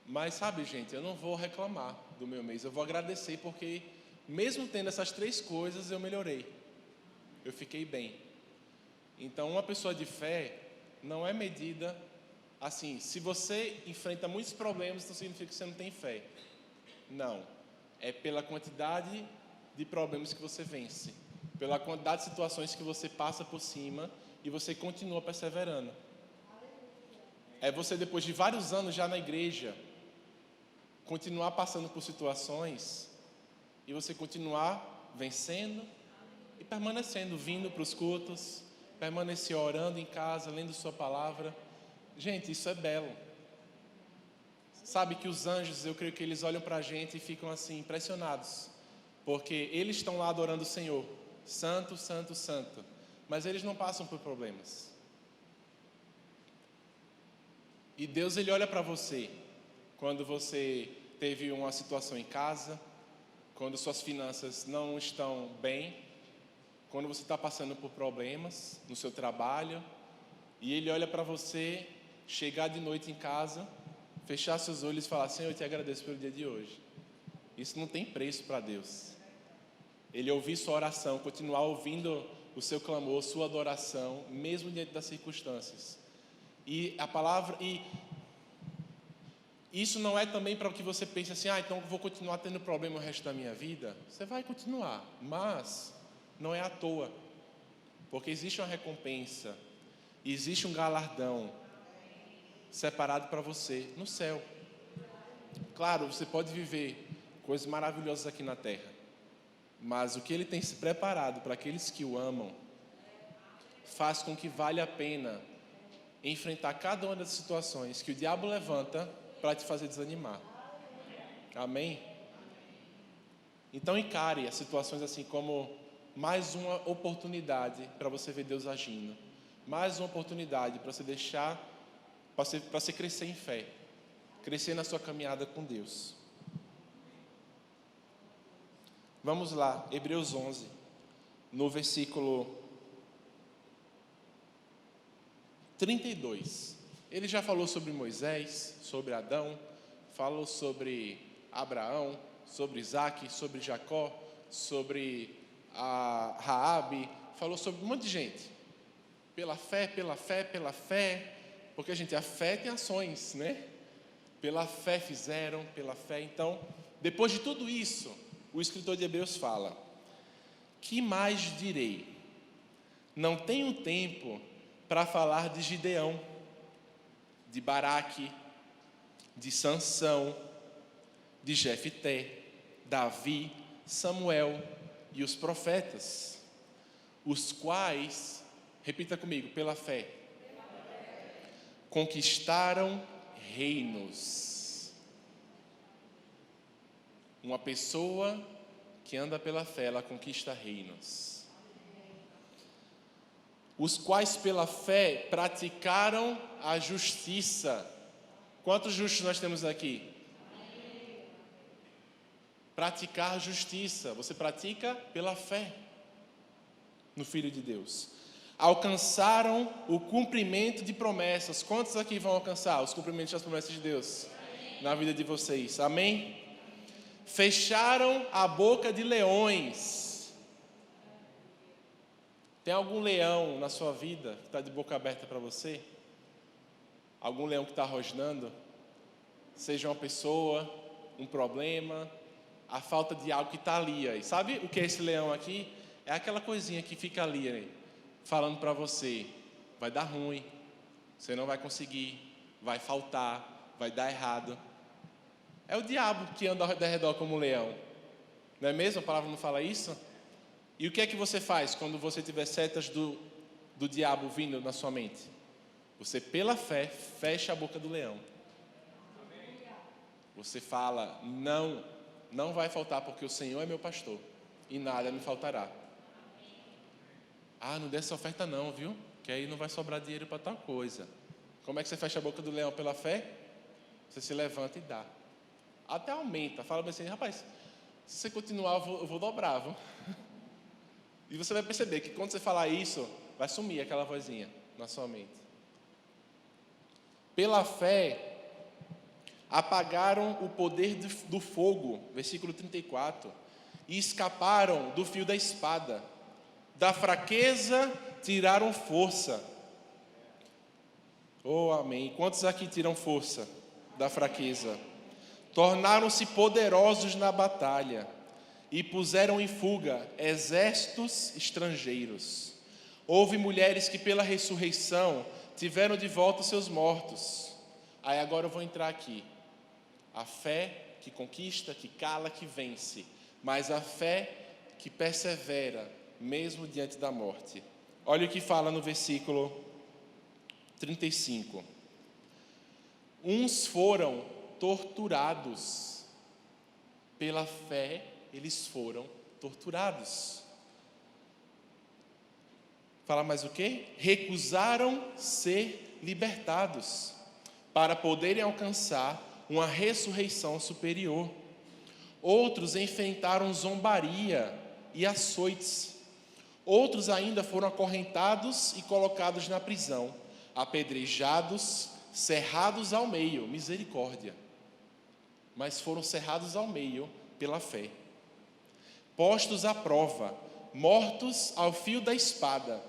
mas sabe, gente, eu não vou reclamar do meu mês, eu vou agradecer porque mesmo tendo essas 3 coisas eu melhorei, eu fiquei bem. Então uma pessoa de fé não é medida assim, se você enfrenta muitos problemas, não significa que você não tem fé. Não, é pela quantidade de problemas que você vence, pela quantidade de situações que você passa por cima e você continua perseverando. É você, depois de vários anos já na igreja, continuar passando por situações e você continuar vencendo e permanecendo, vindo para os cultos, permanecer orando em casa, lendo sua palavra. Gente, isso é belo. Sabe que os anjos, eu creio que eles olham para a gente e ficam assim, impressionados. Porque eles estão lá adorando o Senhor. Santo, santo, santo. Mas eles não passam por problemas. E Deus, Ele olha para você. Quando você teve uma situação em casa. Quando suas finanças não estão bem. Quando você está passando por problemas no seu trabalho. E Ele olha para você, chegar de noite em casa, fechar seus olhos e falar, Senhor, eu te agradeço pelo dia de hoje. Isso não tem preço para Deus. Ele ouvir sua oração, continuar ouvindo o seu clamor, sua adoração, mesmo diante das circunstâncias. E a palavra, e isso não é também para que você pense assim, então eu vou continuar tendo problema o resto da minha vida. Você vai continuar, mas não é à toa, porque existe uma recompensa, existe um galardão separado para você no céu. Claro, você pode viver coisas maravilhosas aqui na terra, mas o que Ele tem se preparado para aqueles que o amam faz com que valha a pena enfrentar cada uma das situações que o diabo levanta para te fazer desanimar. Amém? Então encare as situações assim como mais uma oportunidade para você ver Deus agindo, mais uma oportunidade para você deixar, para você crescer em fé, crescer na sua caminhada com Deus. Vamos lá, Hebreus 11, no versículo 32. Ele já falou sobre Moisés, sobre Adão, falou sobre Abraão, sobre Isaac, sobre Jacó, sobre a Raabe, falou sobre um monte de gente. Pela fé, porque a fé tem ações, né? Pela fé fizeram, pela fé. Então, depois de tudo isso, o escritor de Hebreus fala: que mais direi? Não tenho tempo para falar de Gideão, de Baraque, de Sansão, de Jefté, Davi, Samuel e os profetas, os quais, repita comigo, pela fé, conquistaram reinos. Uma pessoa que anda pela fé, ela conquista reinos. Os quais pela fé praticaram a justiça. Quantos justos nós temos aqui? Praticar a justiça. Você pratica pela fé no Filho de Deus. Alcançaram o cumprimento de promessas. Quantos aqui vão alcançar os cumprimentos das promessas de Deus na vida de vocês? Amém? Fecharam a boca de leões. Tem algum leão na sua vida que está de boca aberta para você? Algum leão que está rosnando? Seja uma pessoa, um problema, a falta de algo que está ali. Aí. Sabe o que é esse leão aqui? É aquela coisinha que fica ali, aí, falando para você: vai dar ruim, você não vai conseguir, vai faltar, vai dar errado. É o diabo que anda ao redor como um leão. Não é mesmo? A palavra não fala isso? E o que é que você faz quando você tiver setas do diabo vindo na sua mente? Você, pela fé, fecha a boca do leão. Você fala: não vai faltar, porque o Senhor é meu pastor e nada me faltará. Não dê essa oferta não, viu? Que aí não vai sobrar dinheiro para tal coisa. Como é que você fecha a boca do leão pela fé? Você se levanta e dá. Até aumenta. Fala assim: rapaz, se você continuar, eu vou dobrar, viu? E você vai perceber que quando você falar isso, vai sumir aquela vozinha na sua mente. Pela fé, apagaram o poder do fogo, versículo 34, e escaparam do fio da espada. Da fraqueza tiraram força. Oh, amém. Quantos aqui tiram força da fraqueza? Tornaram-se poderosos na batalha e puseram em fuga exércitos estrangeiros. Houve mulheres que pela ressurreição tiveram de volta seus mortos. Aí agora eu vou entrar aqui. A fé que conquista, que cala, que vence. Mas a fé que persevera mesmo diante da morte. Olha o que fala no versículo 35. Uns foram torturados. Pela fé, eles foram torturados. Fala mais o quê? Recusaram ser libertados, para poderem alcançar uma ressurreição superior. Outros enfrentaram zombaria e açoites. Outros ainda foram acorrentados e colocados na prisão, apedrejados, cerrados ao meio, misericórdia. Mas foram cerrados ao meio pela fé. postos à prova, mortos ao fio da espada.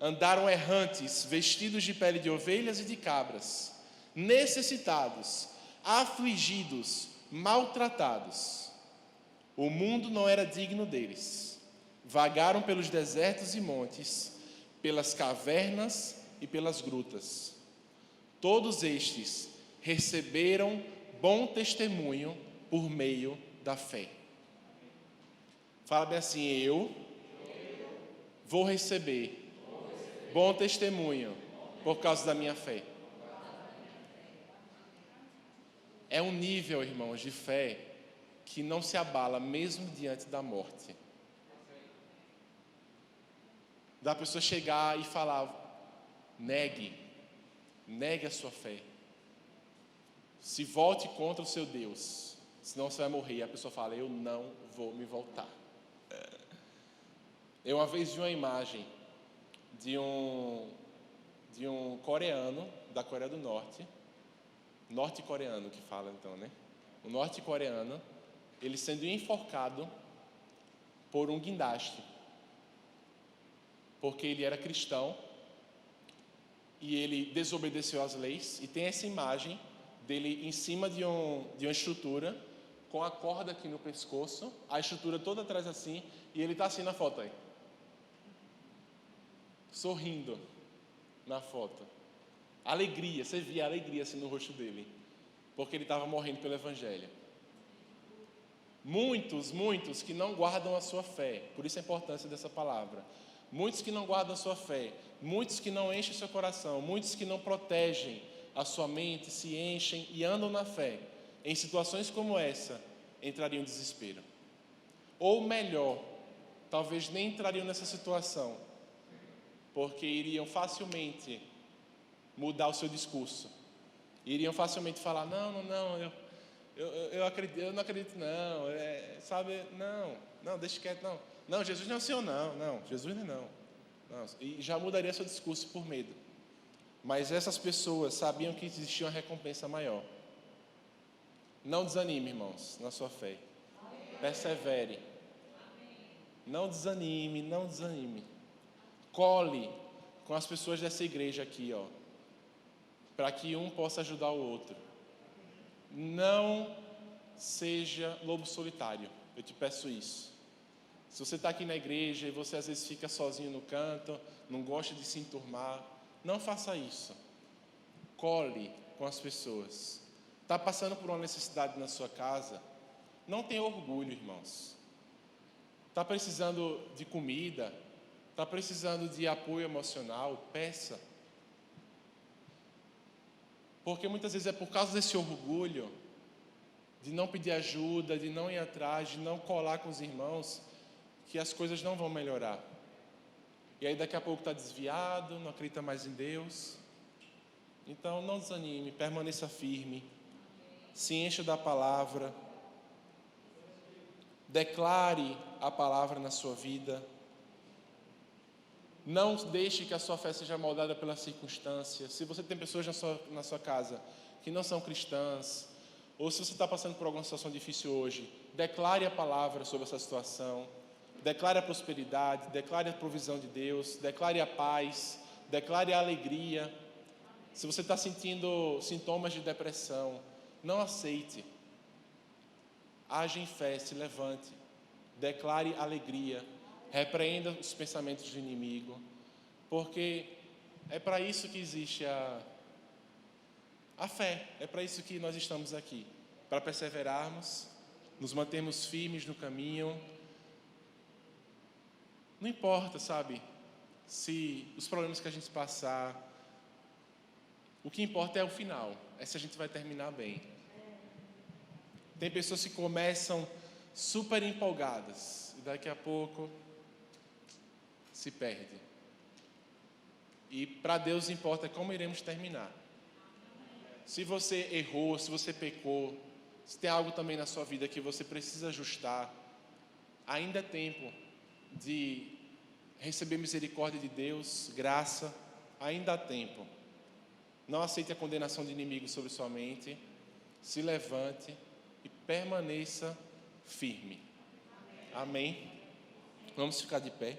Andaram errantes, vestidos de pele de ovelhas e de cabras, necessitados, afligidos, maltratados. O mundo não era digno deles. Vagaram pelos desertos e montes, pelas cavernas e pelas grutas. Todos estes receberam bom testemunho por meio da fé. Fala bem assim: eu vou receber bom testemunho por causa da minha fé. É um nível, irmãos, de fé que não se abala mesmo diante da morte. Da pessoa chegar e falar: negue a sua fé. Se volte contra o seu Deus, senão você vai morrer. E a pessoa fala: eu não vou me voltar. Eu uma vez vi uma imagem de um coreano da Coreia do Norte, norte-coreano que fala então, né? O norte-coreano, ele sendo enforcado por um guindaste, porque ele era cristão e ele desobedeceu às leis, e tem essa imagem dele em cima de uma estrutura, com a corda aqui no pescoço, a estrutura toda atrás assim, e ele está assim na foto aí, sorrindo na foto. Alegria, você via a alegria assim no rosto dele, porque ele estava morrendo pelo Evangelho. Muitos que não guardam a sua fé, por isso a importância dessa palavra. Muitos que não guardam a sua fé, muitos que não enchem o seu coração, muitos que não protegem a sua mente, se enchem e andam na fé, em situações como essa, entrariam em desespero. Ou melhor, talvez nem entrariam nessa situação, porque iriam facilmente mudar o seu discurso. Iriam facilmente falar: não, eu não acredito não, não, deixa quieto, não, Jesus não é o Senhor, não, Jesus não, e já mudaria seu discurso por medo. Mas essas pessoas sabiam que existia uma recompensa maior. Não desanime, irmãos, na sua fé. Persevere. Não desanime. Cole com as pessoas dessa igreja aqui, para que um possa ajudar o outro. Não seja lobo solitário, eu te peço isso. Se você está aqui na igreja e você às vezes fica sozinho no canto, não gosta de se enturmar, não faça isso. Cole com as pessoas. Está passando por uma necessidade na sua casa? Não tenha orgulho, irmãos. Está precisando de comida? Está precisando de apoio emocional? Peça. Porque muitas vezes é por causa desse orgulho, de não pedir ajuda, de não ir atrás, de não colar com os irmãos, que as coisas não vão melhorar. E aí daqui a pouco está desviado, não acredita mais em Deus. Então não desanime, permaneça firme, se encha da palavra, declare a palavra na sua vida. Não deixe que a sua fé seja moldada pelas circunstâncias. Se você tem pessoas na sua casa que não são cristãs, ou se você está passando por alguma situação difícil hoje, declare a palavra sobre essa situação, declare a prosperidade, declare a provisão de Deus, declare a paz, declare a alegria. Se você está sentindo sintomas de depressão, não aceite. Age em fé, se levante, declare alegria, repreenda os pensamentos do inimigo, porque é para isso que existe a fé, é para isso que nós estamos aqui, para perseverarmos, nos mantermos firmes no caminho. Não importa, sabe, se os problemas que a gente passar, o que importa é o final, é se a gente vai terminar bem. Tem pessoas que começam super empolgadas e daqui a pouco se perde. E para Deus importa como iremos terminar. Se você errou, se você pecou, se tem algo também na sua vida que você precisa ajustar, ainda é tempo de receber misericórdia de Deus, graça, ainda há tempo. Não aceite a condenação do inimigo sobre sua mente, se levante e permaneça firme. Amém. Vamos ficar de pé.